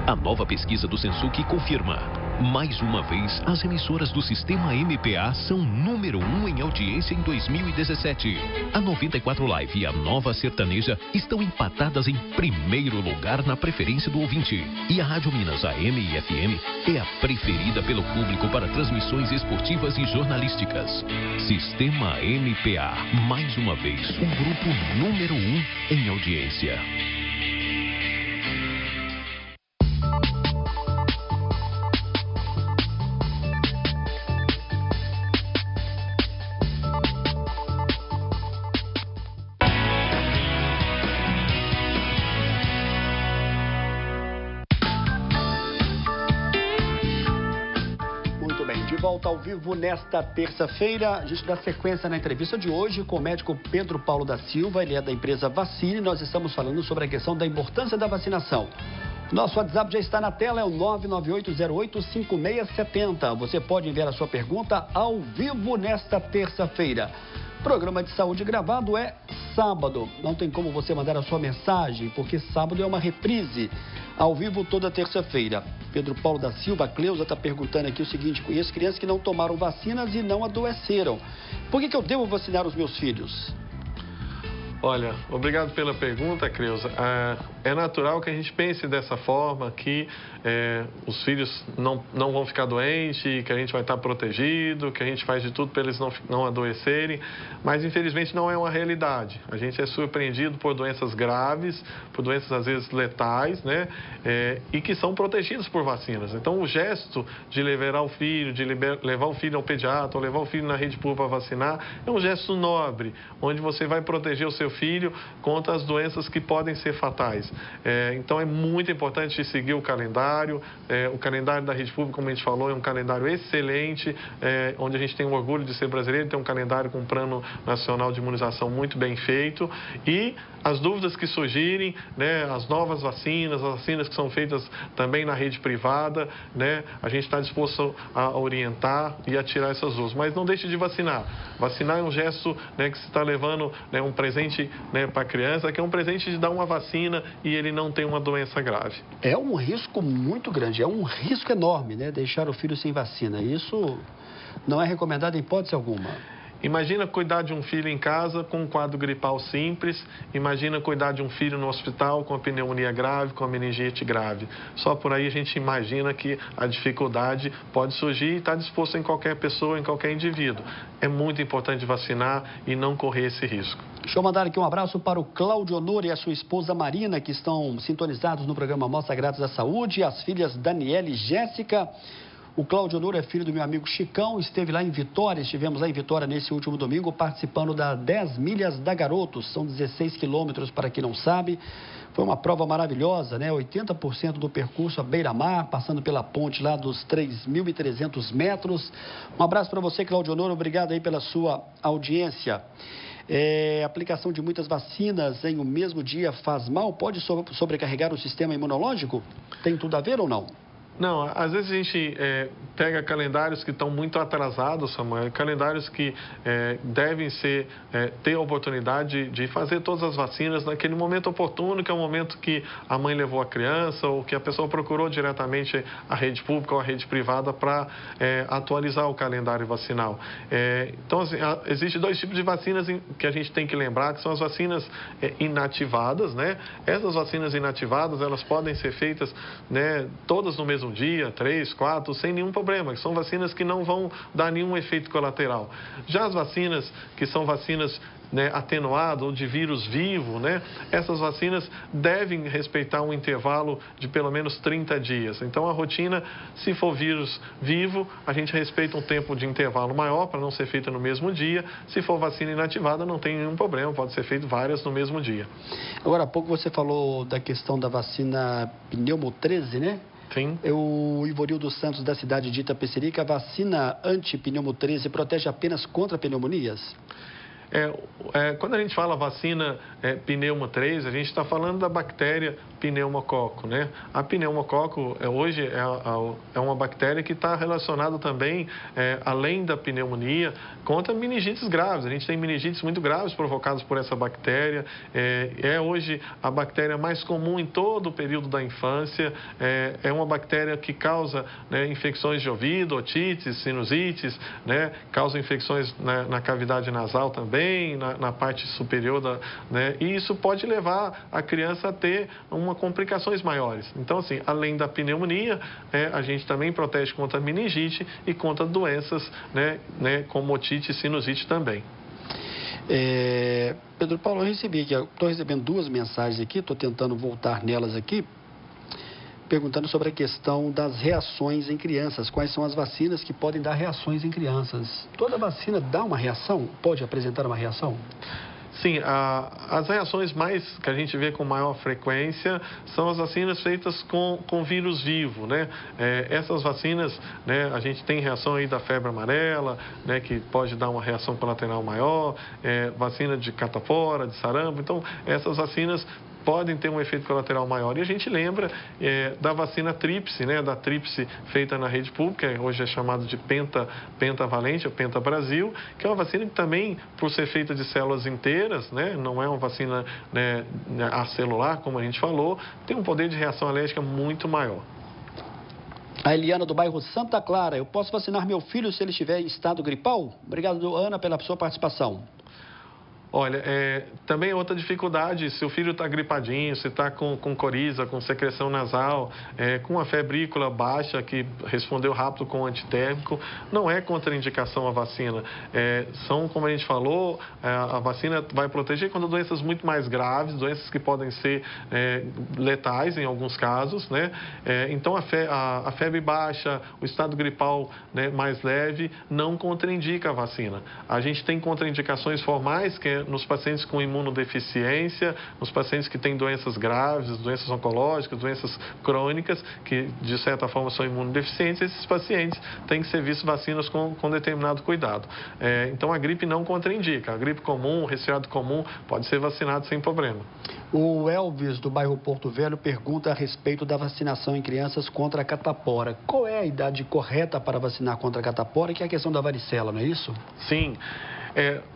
A nova pesquisa do Sensuc confirma. Mais uma vez, as emissoras do sistema MPA são número 1 em audiência em 2017. A 94 Live e a Nova Sertaneja estão empatadas em primeiro lugar na preferência do ouvinte. E a Rádio Minas AM e FM é a preferida pelo público para transmissões esportivas e jornalísticas. Sistema MPA, mais uma vez, o grupo número 1 em audiência. Volta ao vivo nesta terça-feira. A gente dá sequência na entrevista de hoje com o médico Pedro Paulo da Silva. Ele é da empresa Vacine. Nós estamos falando sobre a questão da importância da vacinação. Nosso WhatsApp já está na tela, é o 998085670. Você pode enviar a sua pergunta ao vivo nesta terça-feira. Programa de saúde gravado é sábado. Não tem como você mandar a sua mensagem, porque sábado é uma reprise. Ao vivo toda terça-feira. Pedro Paulo da Silva, a Cleusa está perguntando aqui o seguinte: conheço crianças que não tomaram vacinas e não adoeceram. Por que eu devo vacinar os meus filhos? Olha, obrigado pela pergunta, Cleusa. É natural que a gente pense dessa forma, que os filhos não vão ficar doentes, que a gente vai estar protegido, que a gente faz de tudo para eles não adoecerem, mas infelizmente não é uma realidade. A gente é surpreendido por doenças graves, por doenças às vezes letais, né? E que são protegidos por vacinas. Então o gesto de levar o filho, levar o filho ao pediatra, ou levar o filho na rede pública para vacinar, é um gesto nobre, onde você vai proteger o seu filho contra as doenças que podem ser fatais. Então é muito importante seguir o calendário. O calendário da rede pública, como a gente falou, é um calendário excelente, onde a gente tem o orgulho de ser brasileiro, tem um calendário com um plano nacional de imunização muito bem feito. E as dúvidas que surgirem, né, as novas vacinas, as vacinas que são feitas também na rede privada, né, a gente está disposto a orientar e a tirar essas dúvidas. Mas não deixe de vacinar. Vacinar é um gesto, né, que se está levando, né, um presente, né, para a criança, que é um presente de dar uma vacina e ele não tem uma doença grave. É um risco muito grande, é um risco enorme, né, deixar o filho sem vacina. Isso não é recomendado em hipótese alguma. Imagina cuidar de um filho em casa com um quadro gripal simples, imagina cuidar de um filho no hospital com a pneumonia grave, com a meningite grave. Só por aí a gente imagina que a dificuldade pode surgir e está disposto em qualquer pessoa, em qualquer indivíduo. É muito importante vacinar e não correr esse risco. Deixa eu mandar aqui um abraço para o Cláudio Honor e a sua esposa Marina, que estão sintonizados no programa Amostra Grátis da Saúde, as filhas Daniela e Jéssica. O Cláudio Honor é filho do meu amigo Chicão, estivemos lá em Vitória nesse último domingo, participando da 10 milhas da Garotos, são 16 quilômetros para quem não sabe. Foi uma prova maravilhosa, né? 80% do percurso à beira-mar, passando pela ponte lá dos 3.300 metros. Um abraço para você, Cláudio Honor, obrigado aí pela sua audiência. Aplicação de muitas vacinas em um mesmo dia faz mal? Pode sobrecarregar o sistema imunológico? Tem tudo a ver ou não? Não, às vezes a gente pega calendários que estão muito atrasados, Samuel, calendários que devem ter a oportunidade de fazer todas as vacinas naquele momento oportuno, que é o momento que a mãe levou a criança ou que a pessoa procurou diretamente a rede pública ou a rede privada para atualizar o calendário vacinal. Então, assim, existem dois tipos de vacinas que a gente tem que lembrar, que são as vacinas inativadas, né? Essas vacinas inativadas, elas podem ser feitas, né, todas no mesmo dia, 3, 4, sem nenhum problema, que são vacinas que não vão dar nenhum efeito colateral. Já as vacinas que são vacinas, né, atenuado ou de vírus vivo, né? Essas vacinas devem respeitar um intervalo de pelo menos 30 dias. Então, a rotina, se for vírus vivo, a gente respeita um tempo de intervalo maior para não ser feita no mesmo dia. Se for vacina inativada, não tem nenhum problema, pode ser feito várias no mesmo dia. Agora, há pouco você falou da questão da vacina Pneumo 13, né? Sim. O Ivorildo Santos, da cidade de Itapecerica, a vacina anti-pneumo 13 protege apenas contra pneumonias? Quando a gente fala vacina pneumo 13, a gente está falando da bactéria pneumococo, né? A pneumococo hoje é uma bactéria que está relacionada também, além da pneumonia, contra meningites graves. A gente tem meningites muito graves provocadas por essa bactéria. Hoje a bactéria mais comum em todo o período da infância. É uma bactéria que causa, né, infecções de ouvido, otites, sinusites, né? Causa infecções na cavidade nasal também, na parte superior, né? E isso pode levar a criança a ter complicações maiores. Então, assim, além da pneumonia, a gente também protege contra meningite e contra doenças, né, como otite e sinusite também. Pedro Paulo, estou recebendo duas mensagens aqui, estou tentando voltar nelas aqui, perguntando sobre a questão das reações em crianças. Quais são as vacinas que podem dar reações em crianças? Toda vacina dá uma reação? Pode apresentar uma reação? Sim, as reações que a gente vê com maior frequência são as vacinas feitas com vírus vivo, né? Essas vacinas, né, a gente tem reação aí da febre amarela, né, que pode dar uma reação colateral maior, vacina de catapora, de sarampo. Então, essas vacinas podem ter um efeito colateral maior. E a gente lembra da vacina tríplice, né, da tríplice feita na rede pública, hoje é chamado de pentavalente, ou Penta Brasil, que é uma vacina que também, por ser feita de células inteiras, né, não é uma vacina, né, acelular, como a gente falou, tem um poder de reação alérgica muito maior. A Eliana, do bairro Santa Clara: eu posso vacinar meu filho se ele estiver em estado gripal? Obrigado, Ana, pela sua participação. Olha, também outra dificuldade, se o filho está gripadinho, se está com coriza, com secreção nasal, com a febrícula baixa, que respondeu rápido com antitérmico, não é contraindicação a vacina. Como a gente falou, a vacina vai proteger contra doenças muito mais graves, doenças que podem ser letais em alguns casos, né? Então, a febre baixa, o estado gripal, né, mais leve, não contraindica a vacina. A gente tem contraindicações formais, que é nos pacientes com imunodeficiência, nos pacientes que têm doenças graves, doenças oncológicas, doenças crônicas, que de certa forma são imunodeficientes, esses pacientes têm que ser vistos vacinas com determinado cuidado. Então, a gripe não contraindica. A gripe comum, o resfriado comum, pode ser vacinado sem problema. O Elvis, do bairro Porto Velho, pergunta a respeito da vacinação em crianças contra a catapora. Qual é a idade correta para vacinar contra a catapora, que é a questão da varicela, não é isso? Sim.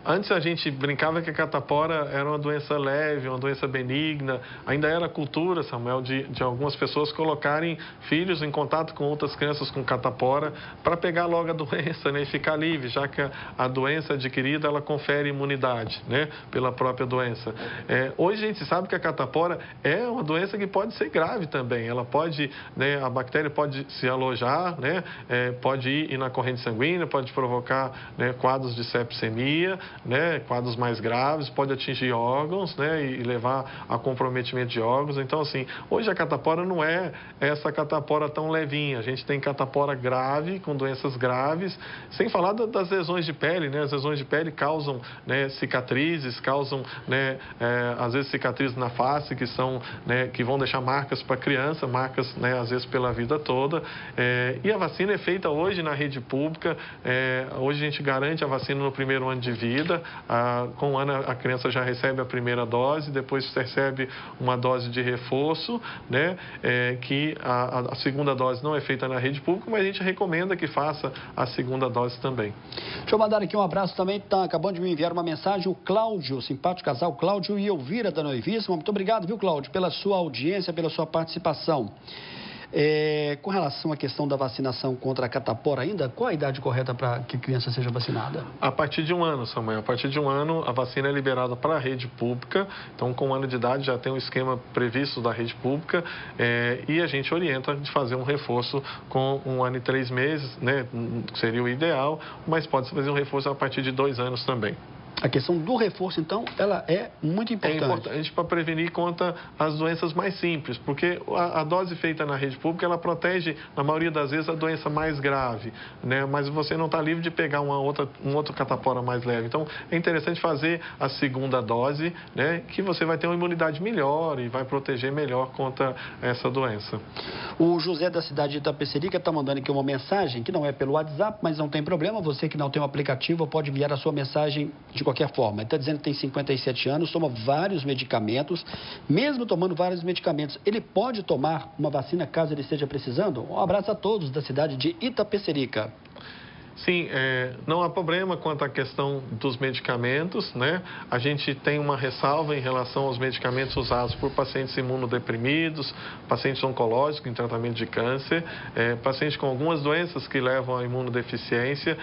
Antes a gente brincava que a catapora era uma doença leve, uma doença benigna. Ainda era cultura, Samuel, de algumas pessoas colocarem filhos em contato com outras crianças com catapora para pegar logo a doença, né, e ficar livre, já que a doença adquirida ela confere imunidade, né, pela própria doença. Hoje a gente sabe que a catapora é uma doença que pode ser grave também. Ela pode, né, a bactéria pode se alojar, né, pode ir na corrente sanguínea, pode provocar, né, quadros de sepsemia, né, quadros mais graves, pode atingir órgãos, né, e levar a comprometimento de órgãos. Então, assim, hoje a catapora não é essa catapora tão levinha. A gente tem catapora grave, com doenças graves, sem falar das lesões de pele, né? As lesões de pele causam, né, cicatrizes, causam, né, às vezes cicatrizes na face que são, né, que vão deixar marcas para a criança, marcas, né, às vezes pela vida toda. E a vacina é feita hoje na rede pública. Hoje a gente garante a vacina no primeiro ano de vida. Com um ano a criança já recebe a primeira dose, depois recebe uma dose de reforço, né, que a segunda dose não é feita na rede pública, mas a gente recomenda que faça a segunda dose também. Deixa eu mandar aqui um abraço também, tá acabando de me enviar uma mensagem, o Cláudio, o simpático casal Cláudio e Elvira da Noivíssima. Muito obrigado, viu, Cláudio, pela sua audiência, pela sua participação. Com relação à questão da vacinação contra a catapora ainda, qual a idade correta para que a criança seja vacinada? A partir de um ano, Samuel. A partir de um ano, a vacina é liberada para a rede pública. Então, com um ano de idade, já tem um esquema previsto da rede pública. E a gente orienta de fazer um reforço com 1 ano e 3 meses, né? Seria o ideal, mas pode fazer um reforço a partir de 2 anos também. A questão do reforço, então, ela é muito importante. É importante para prevenir contra as doenças mais simples, porque a dose feita na rede pública, ela protege, na maioria das vezes, a doença mais grave, né? Mas você não está livre de pegar um outro catapora mais leve. Então, é interessante fazer a segunda dose, né? Que você vai ter uma imunidade melhor e vai proteger melhor contra essa doença. O José da cidade de Itapecerica está mandando aqui uma mensagem, que não é pelo WhatsApp, mas não tem problema. Você que não tem o aplicativo pode enviar a sua mensagem de qualquer forma. Ele está dizendo que tem 57 anos, toma vários medicamentos. Mesmo tomando vários medicamentos, ele pode tomar uma vacina caso ele esteja precisando? Um abraço a todos da cidade de Itapecerica. Sim, não há problema quanto à questão dos medicamentos, né? A gente tem uma ressalva em relação aos medicamentos usados por pacientes imunodeprimidos, pacientes oncológicos em tratamento de câncer, pacientes com algumas doenças que levam à imunodeficiência.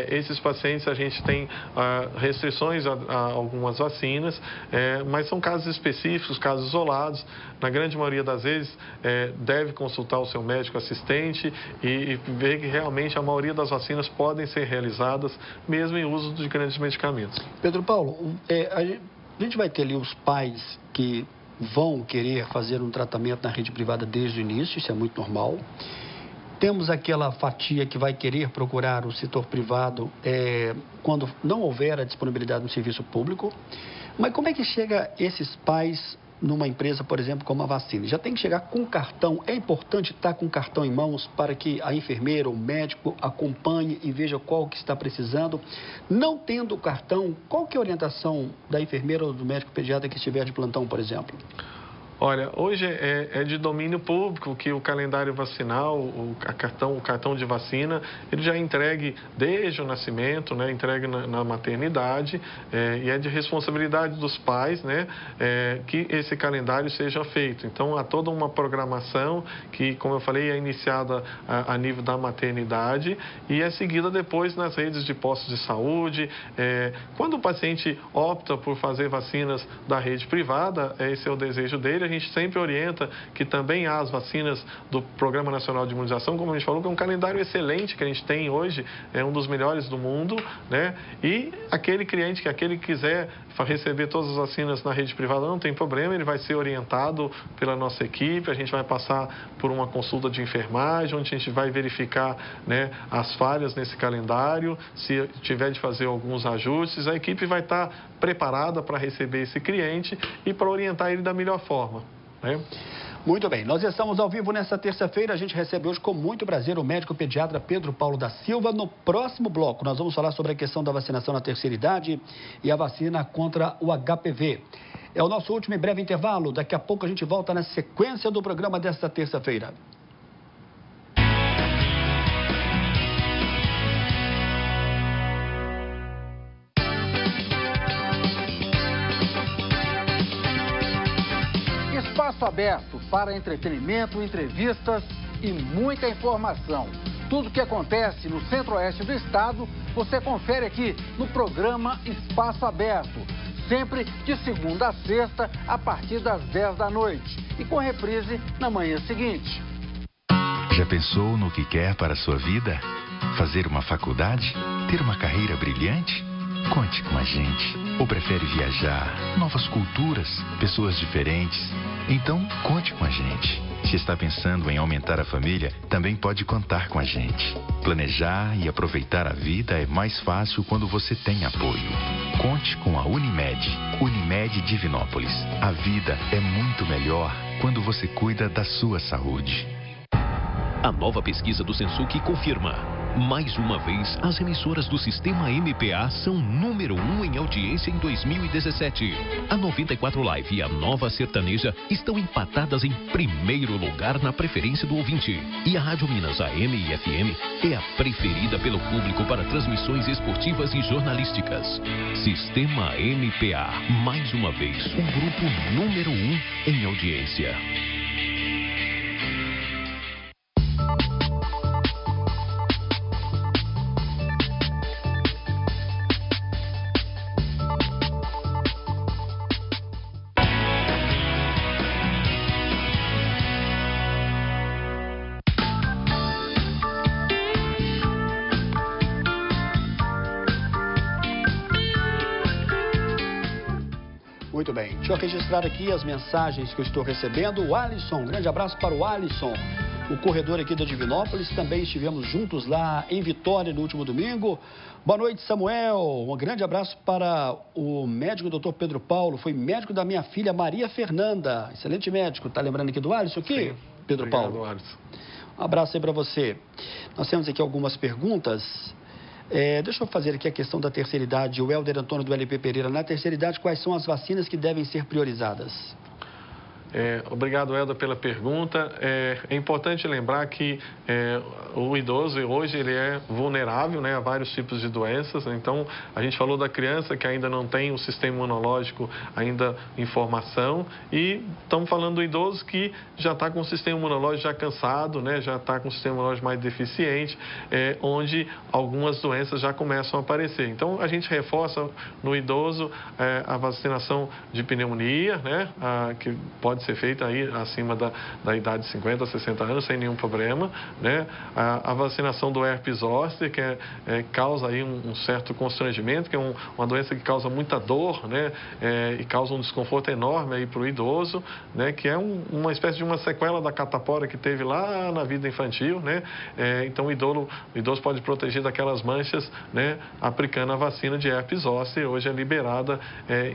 Esses pacientes a gente tem restrições a algumas vacinas, mas são casos específicos, casos isolados. Na grande maioria das vezes, deve consultar o seu médico assistente e ver que realmente a maioria das vacinas podem ser realizadas mesmo em uso de grandes medicamentos. Pedro Paulo, a gente vai ter ali os pais que vão querer fazer um tratamento na rede privada desde o início, isso é muito normal. Temos aquela fatia que vai querer procurar o setor privado quando não houver a disponibilidade no serviço público. Mas como é que chega esses pais numa empresa, por exemplo, como a vacina? Já tem que chegar com cartão. É importante estar com o cartão em mãos para que a enfermeira ou o médico acompanhe e veja qual que está precisando. Não tendo o cartão, qual que é a orientação da enfermeira ou do médico pediatra que estiver de plantão, por exemplo? Olha, hoje é de domínio público que o calendário vacinal, o cartão de vacina, ele já é entregue desde o nascimento, né, entregue na maternidade, e é de responsabilidade dos pais, né, que esse calendário seja feito. Então, há toda uma programação que, como eu falei, é iniciada a nível da maternidade e é seguida depois nas redes de postos de saúde. Quando o paciente opta por fazer vacinas da rede privada, esse é o desejo dele. A gente sempre orienta que também há as vacinas do Programa Nacional de Imunização, como a gente falou, que é um calendário excelente que a gente tem hoje, é um dos melhores do mundo, né? E aquele cliente que quiser receber todas as vacinas na rede privada, não tem problema, ele vai ser orientado pela nossa equipe, a gente vai passar por uma consulta de enfermagem, onde a gente vai verificar, né, as falhas nesse calendário, se tiver de fazer alguns ajustes, a equipe vai estar preparada para receber esse cliente e para orientar ele da melhor forma, né? Muito bem, nós estamos ao vivo nesta terça-feira. A gente recebe hoje com muito prazer o médico pediatra Pedro Paulo da Silva. No próximo bloco, nós vamos falar sobre a questão da vacinação na terceira idade e a vacina contra o HPV. É o nosso último e breve intervalo. Daqui a pouco a gente volta na sequência do programa desta terça-feira. Espaço aberto para entretenimento, entrevistas e muita informação. Tudo o que acontece no centro-oeste do estado, você confere aqui no programa Espaço Aberto. Sempre de segunda a sexta, a partir das 10 da noite. E com reprise na manhã seguinte. Já pensou no que quer para a sua vida? Fazer uma faculdade? Ter uma carreira brilhante? Conte com a gente. Ou prefere viajar? Novas culturas? Pessoas diferentes? Então, conte com a gente. Se está pensando em aumentar a família, também pode contar com a gente. Planejar e aproveitar a vida é mais fácil quando você tem apoio. Conte com a Unimed. Unimed Divinópolis. A vida é muito melhor quando você cuida da sua saúde. A nova pesquisa do Sensuc confirma. Mais uma vez, as emissoras do sistema MPA são número 1 em audiência em 2017. A 94 Live e a Nova Sertaneja estão empatadas em primeiro lugar na preferência do ouvinte. E a Rádio Minas AM e FM é a preferida pelo público para transmissões esportivas e jornalísticas. Sistema MPA, mais uma vez, um grupo número 1 em audiência. Muito bem, deixa eu registrar aqui as mensagens que eu estou recebendo. O Alisson, um grande abraço para o Alisson, o corredor aqui da Divinópolis. Também estivemos juntos lá em Vitória no último domingo. Boa noite, Samuel. Um grande abraço para o médico Dr. Pedro Paulo. Foi médico da minha filha Maria Fernanda. Excelente médico. Tá lembrando aqui do Alisson aqui? Sim. Pedro Obrigado, Paulo. Alisson. Um abraço aí para você. Nós temos aqui algumas perguntas. Deixa eu fazer aqui a questão da terceira idade. O Helder Antônio do LP Pereira. Na terceira idade, quais são as vacinas que devem ser priorizadas? Obrigado, Helder, pela pergunta. É importante lembrar que o idoso hoje ele é vulnerável, né, a vários tipos de doenças. Então, a gente falou da criança que ainda não tem o sistema imunológico ainda em formação, e estamos falando do idoso que já está com o sistema imunológico já cansado, né, já está com o sistema imunológico mais deficiente, onde algumas doenças já começam a aparecer. Então, a gente reforça no idoso a vacinação de pneumonia, né, que pode ser feita aí acima da idade de 50, 60 anos, sem nenhum problema, né? A vacinação do herpes zoster, que causa aí um certo constrangimento, que é uma doença que causa muita dor, né? E causa um desconforto enorme aí para o idoso, né? Que é uma espécie de uma sequela da catapora que teve lá na vida infantil, né? Então, o idoso pode proteger daquelas manchas, né? Aplicando a vacina de herpes zoster. Hoje é liberada,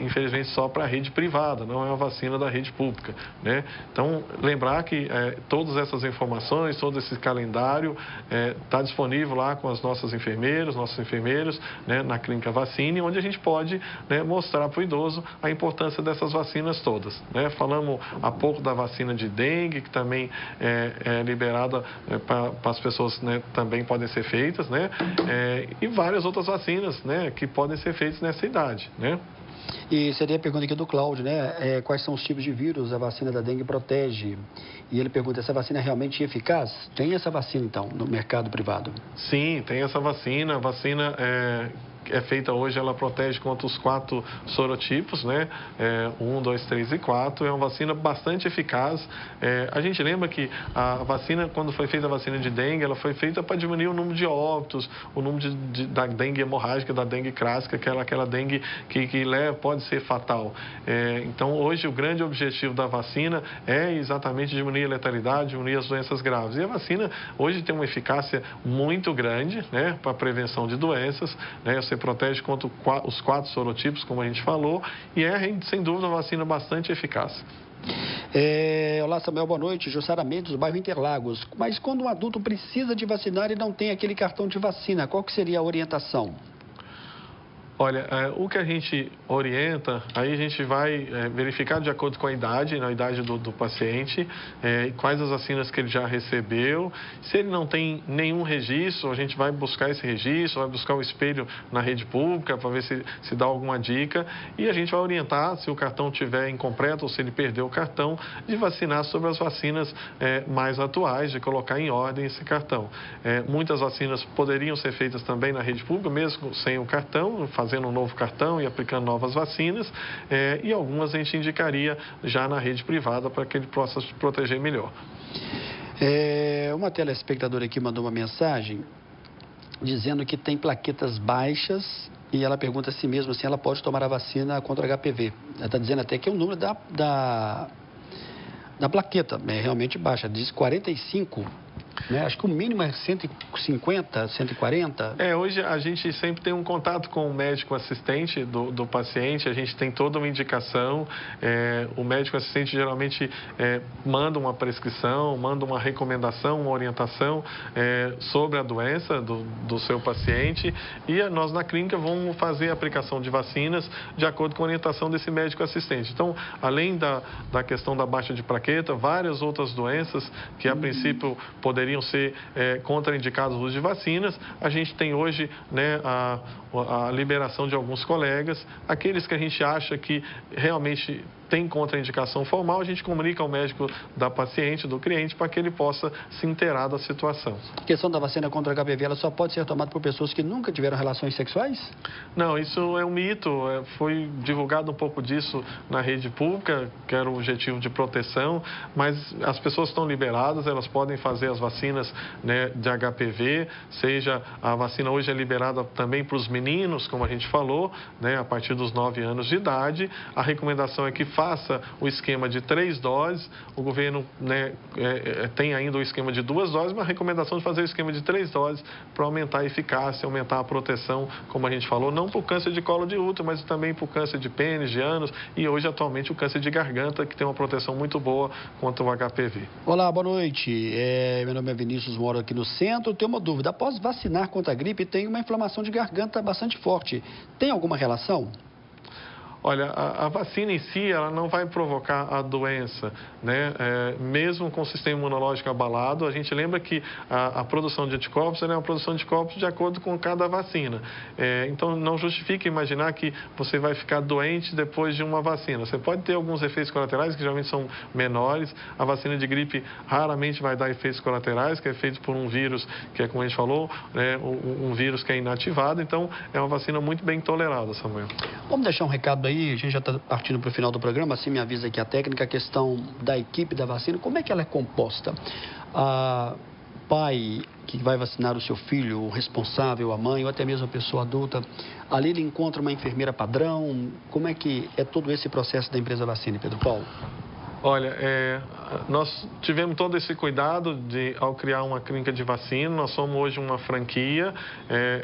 infelizmente, só para a rede privada, não é uma vacina da rede pública, né? Então, lembrar que todas essas informações, todo esse calendário está disponível lá com as nossas enfermeiras, nossos enfermeiros, né, na Clínica Vacine, onde a gente pode, né, mostrar para o idoso a importância dessas vacinas todas, né? Falamos há pouco da vacina de dengue, que também é liberada para as pessoas, né, também podem ser feitas, né? E várias outras vacinas, né, que podem ser feitas nessa idade, né? E seria a pergunta aqui do Cláudio, né? Quais são os tipos de vírus a vacina da dengue protege? E ele pergunta, essa vacina é realmente eficaz? Tem essa vacina, então, no mercado privado? Sim, tem essa vacina. A vacina é feita hoje, ela protege contra os 4 sorotipos, né? 1, 2, 3 e 4. É uma vacina bastante eficaz. A gente lembra que a vacina, quando foi feita a vacina de dengue, ela foi feita para diminuir o número de óbitos, o número da dengue hemorrágica, da dengue clássica, aquela dengue que pode ser fatal. Então, hoje, o grande objetivo da vacina é exatamente diminuir a letalidade, diminuir as doenças graves. E a vacina, hoje, tem uma eficácia muito grande, né, para a prevenção de doenças, né? Você protege contra os 4 sorotipos, como a gente falou, e sem dúvida, uma vacina bastante eficaz. Olá, Samuel, boa noite. Jussara Mendes, do bairro Interlagos. Mas quando um adulto precisa de vacinar e não tem aquele cartão de vacina, qual que seria a orientação? Olha, o que a gente orienta, aí a gente vai verificar de acordo com a idade, na idade do paciente, quais as vacinas que ele já recebeu. Se ele não tem nenhum registro, a gente vai buscar esse registro, vai buscar o espelho na rede pública para ver se dá alguma dica. E a gente vai orientar, se o cartão estiver incompleto ou se ele perdeu o cartão, de vacinar sobre as vacinas mais atuais, de colocar em ordem esse cartão. Muitas vacinas poderiam ser feitas também na rede pública, mesmo sem o cartão, fazendo um novo cartão e aplicando novas vacinas, e algumas a gente indicaria já na rede privada para que ele possa se proteger melhor. Uma telespectadora aqui mandou uma mensagem dizendo que tem plaquetas baixas e ela pergunta a si mesma se ela pode tomar a vacina contra HPV. Ela está dizendo até que é o número da plaqueta é realmente baixa, diz 45. Acho que o mínimo é 150, 140. Hoje a gente sempre tem um contato com o médico assistente do paciente, a gente tem toda uma indicação. O médico assistente geralmente manda uma prescrição, manda uma recomendação, uma orientação sobre a doença do seu paciente, e nós na clínica vamos fazer a aplicação de vacinas de acordo com a orientação desse médico assistente. Então, além da questão da baixa de plaqueta, várias outras doenças que a princípio poderiam ser contraindicados o uso de vacinas, a gente tem hoje a liberação de alguns colegas, aqueles que a gente acha que realmente tem contraindicação formal, a gente comunica ao médico da paciente, do cliente, para que ele possa se inteirar da situação. A questão da vacina contra HPV, ela só pode ser tomada por pessoas que nunca tiveram relações sexuais? Não, isso é um mito. Foi divulgado um pouco disso na rede pública, que era o objetivo de proteção, mas as pessoas estão liberadas, elas podem fazer as vacinas de HPV, seja a vacina hoje é liberada também para os meninos, como a gente falou, a partir dos 9 anos de idade. A recomendação é que faça o esquema de 3 doses. O governo tem ainda o esquema de 2 doses, mas a recomendação de fazer o esquema de 3 doses para aumentar a eficácia, aumentar a proteção, como a gente falou, não para o câncer de colo de útero, mas também para o câncer de pênis, de ânus e hoje atualmente o câncer de garganta, que tem uma proteção muito boa contra o HPV. Olá, boa noite. Meu nome é Vinícius, moro aqui no centro. Tenho uma dúvida. Após vacinar contra a gripe, tem uma inflamação de garganta bastante forte. Tem alguma relação? Olha, a vacina em si, ela não vai provocar a doença, mesmo com o sistema imunológico abalado. A gente lembra que a produção de anticorpos é uma produção de anticorpos de acordo com cada vacina. Então, não justifica imaginar que você vai ficar doente depois de uma vacina. Você pode ter alguns efeitos colaterais, que geralmente são menores. A vacina de gripe raramente vai dar efeitos colaterais, que é feito por um vírus, que é como a gente falou, um vírus que é inativado. Então, é uma vacina muito bem tolerada, Samuel. Vamos deixar um recado aí, a gente já está partindo para o final do programa, assim me avisa aqui a técnica, a questão da equipe da vacina, como é que ela é composta? Pai que vai vacinar o seu filho, o responsável, a mãe, ou até mesmo a pessoa adulta, ali ele encontra uma enfermeira padrão, como é que é todo esse processo da empresa Vacine, Pedro Paulo? Olha, nós tivemos todo esse cuidado ao criar uma clínica de vacina. Nós somos hoje uma franquia.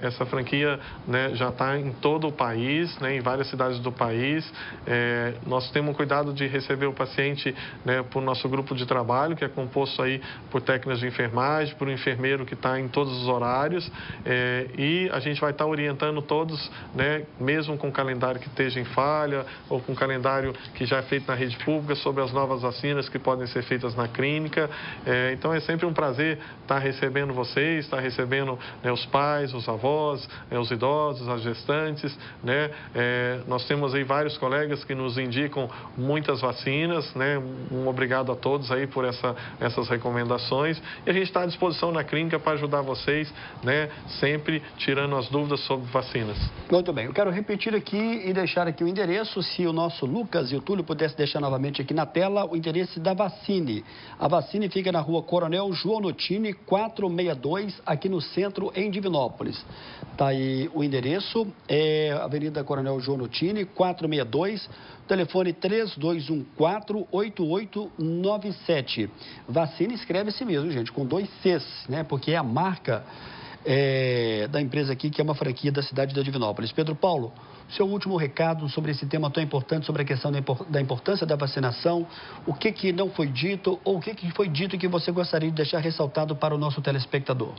Essa franquia já está em todo o país, em várias cidades do país. Nós temos cuidado de receber o paciente por nosso grupo de trabalho, que é composto aí por técnicos de enfermagem, por um enfermeiro que está em todos os horários. E a gente vai estar orientando todos, mesmo com calendário que esteja em falha ou com calendário que já é feito na rede pública, sobre as novas vacinas que podem ser feitas na clínica. Então é sempre um prazer estar recebendo vocês, estar recebendo os pais, os avós, os idosos, as gestantes. Nós temos aí vários colegas que nos indicam muitas vacinas. Um obrigado a todos aí por essas recomendações. E a gente está à disposição na clínica para ajudar vocês, sempre tirando as dúvidas sobre vacinas. Muito bem, eu quero repetir aqui e deixar aqui o endereço, se o nosso Lucas e o Túlio pudessem deixar novamente aqui na tela, o interesse da Vacine. A Vacine fica na rua Coronel João Notini, 462, aqui no centro, em Divinópolis. Está aí o endereço, Avenida Coronel João Notini, 462, telefone 3214-8897. Vacine escreve-se mesmo, gente, com 2 Cs, porque é a marca da empresa aqui, que é uma franquia da cidade de Divinópolis. Pedro Paulo, seu último recado sobre esse tema tão importante, sobre a questão da importância da vacinação, o que não foi dito ou o que foi dito que você gostaria de deixar ressaltado para o nosso telespectador?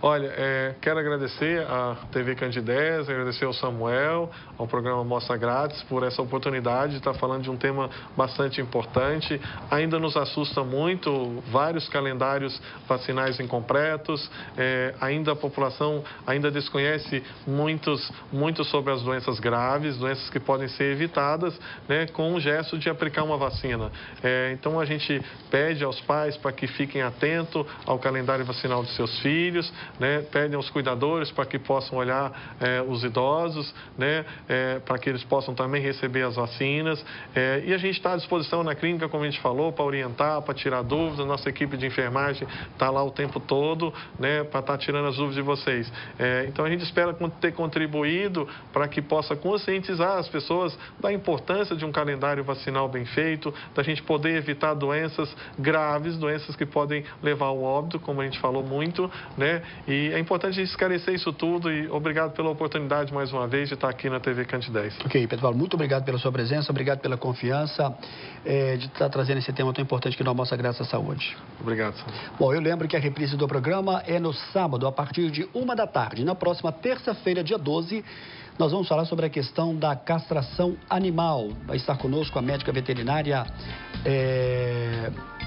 Olha, quero agradecer à TV Candidez, agradecer ao Samuel, ao programa Mostra Grátis, por essa oportunidade de estar falando de um tema bastante importante. Ainda nos assusta muito vários calendários vacinais incompletos, ainda a população ainda desconhece muito sobre as doenças graves, doenças que podem ser evitadas, né, com o gesto de aplicar uma vacina. Então a gente pede aos pais para que fiquem atentos ao calendário vacinal de seus filhos, né, pedem aos cuidadores para que possam olhar os idosos, né, para que eles possam também receber as vacinas. E a gente está à disposição na clínica, como a gente falou, para orientar, para tirar dúvidas. Nossa equipe de enfermagem está lá o tempo todo, né, para estar tirando as dúvidas de vocês. Então a gente espera ter contribuído para que possa conscientizar as pessoas da importância de um calendário vacinal bem feito, da gente poder evitar doenças graves, doenças que podem levar ao óbito, como a gente falou muito, né? E é importante esclarecer isso tudo e obrigado pela oportunidade mais uma vez de estar aqui na TV Candidez. Ok, Pedro Paulo, muito obrigado pela sua presença, obrigado pela confiança de estar trazendo esse tema tão importante que não Mostra Grátis à Saúde. Obrigado, Sandro. Bom, eu lembro que a reprise do programa é no sábado, a partir de 1 da tarde. Na próxima terça-feira, dia 12, nós vamos falar sobre a questão da castração animal. Vai estar conosco a médica veterinária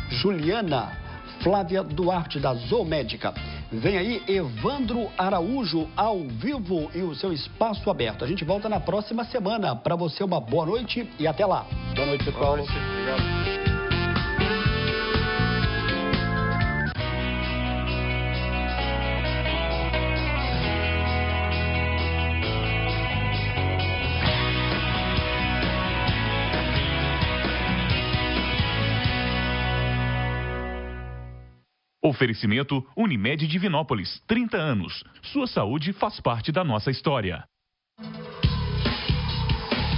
Juliana Flávia Duarte, da Zoomédica. Vem aí Evandro Araújo ao vivo e o seu espaço aberto. A gente volta na próxima semana. Para você, uma boa noite e até lá. Boa noite, Pedro Paulo. Obrigado. Oferecimento Unimed Divinópolis, 30 anos. Sua saúde faz parte da nossa história.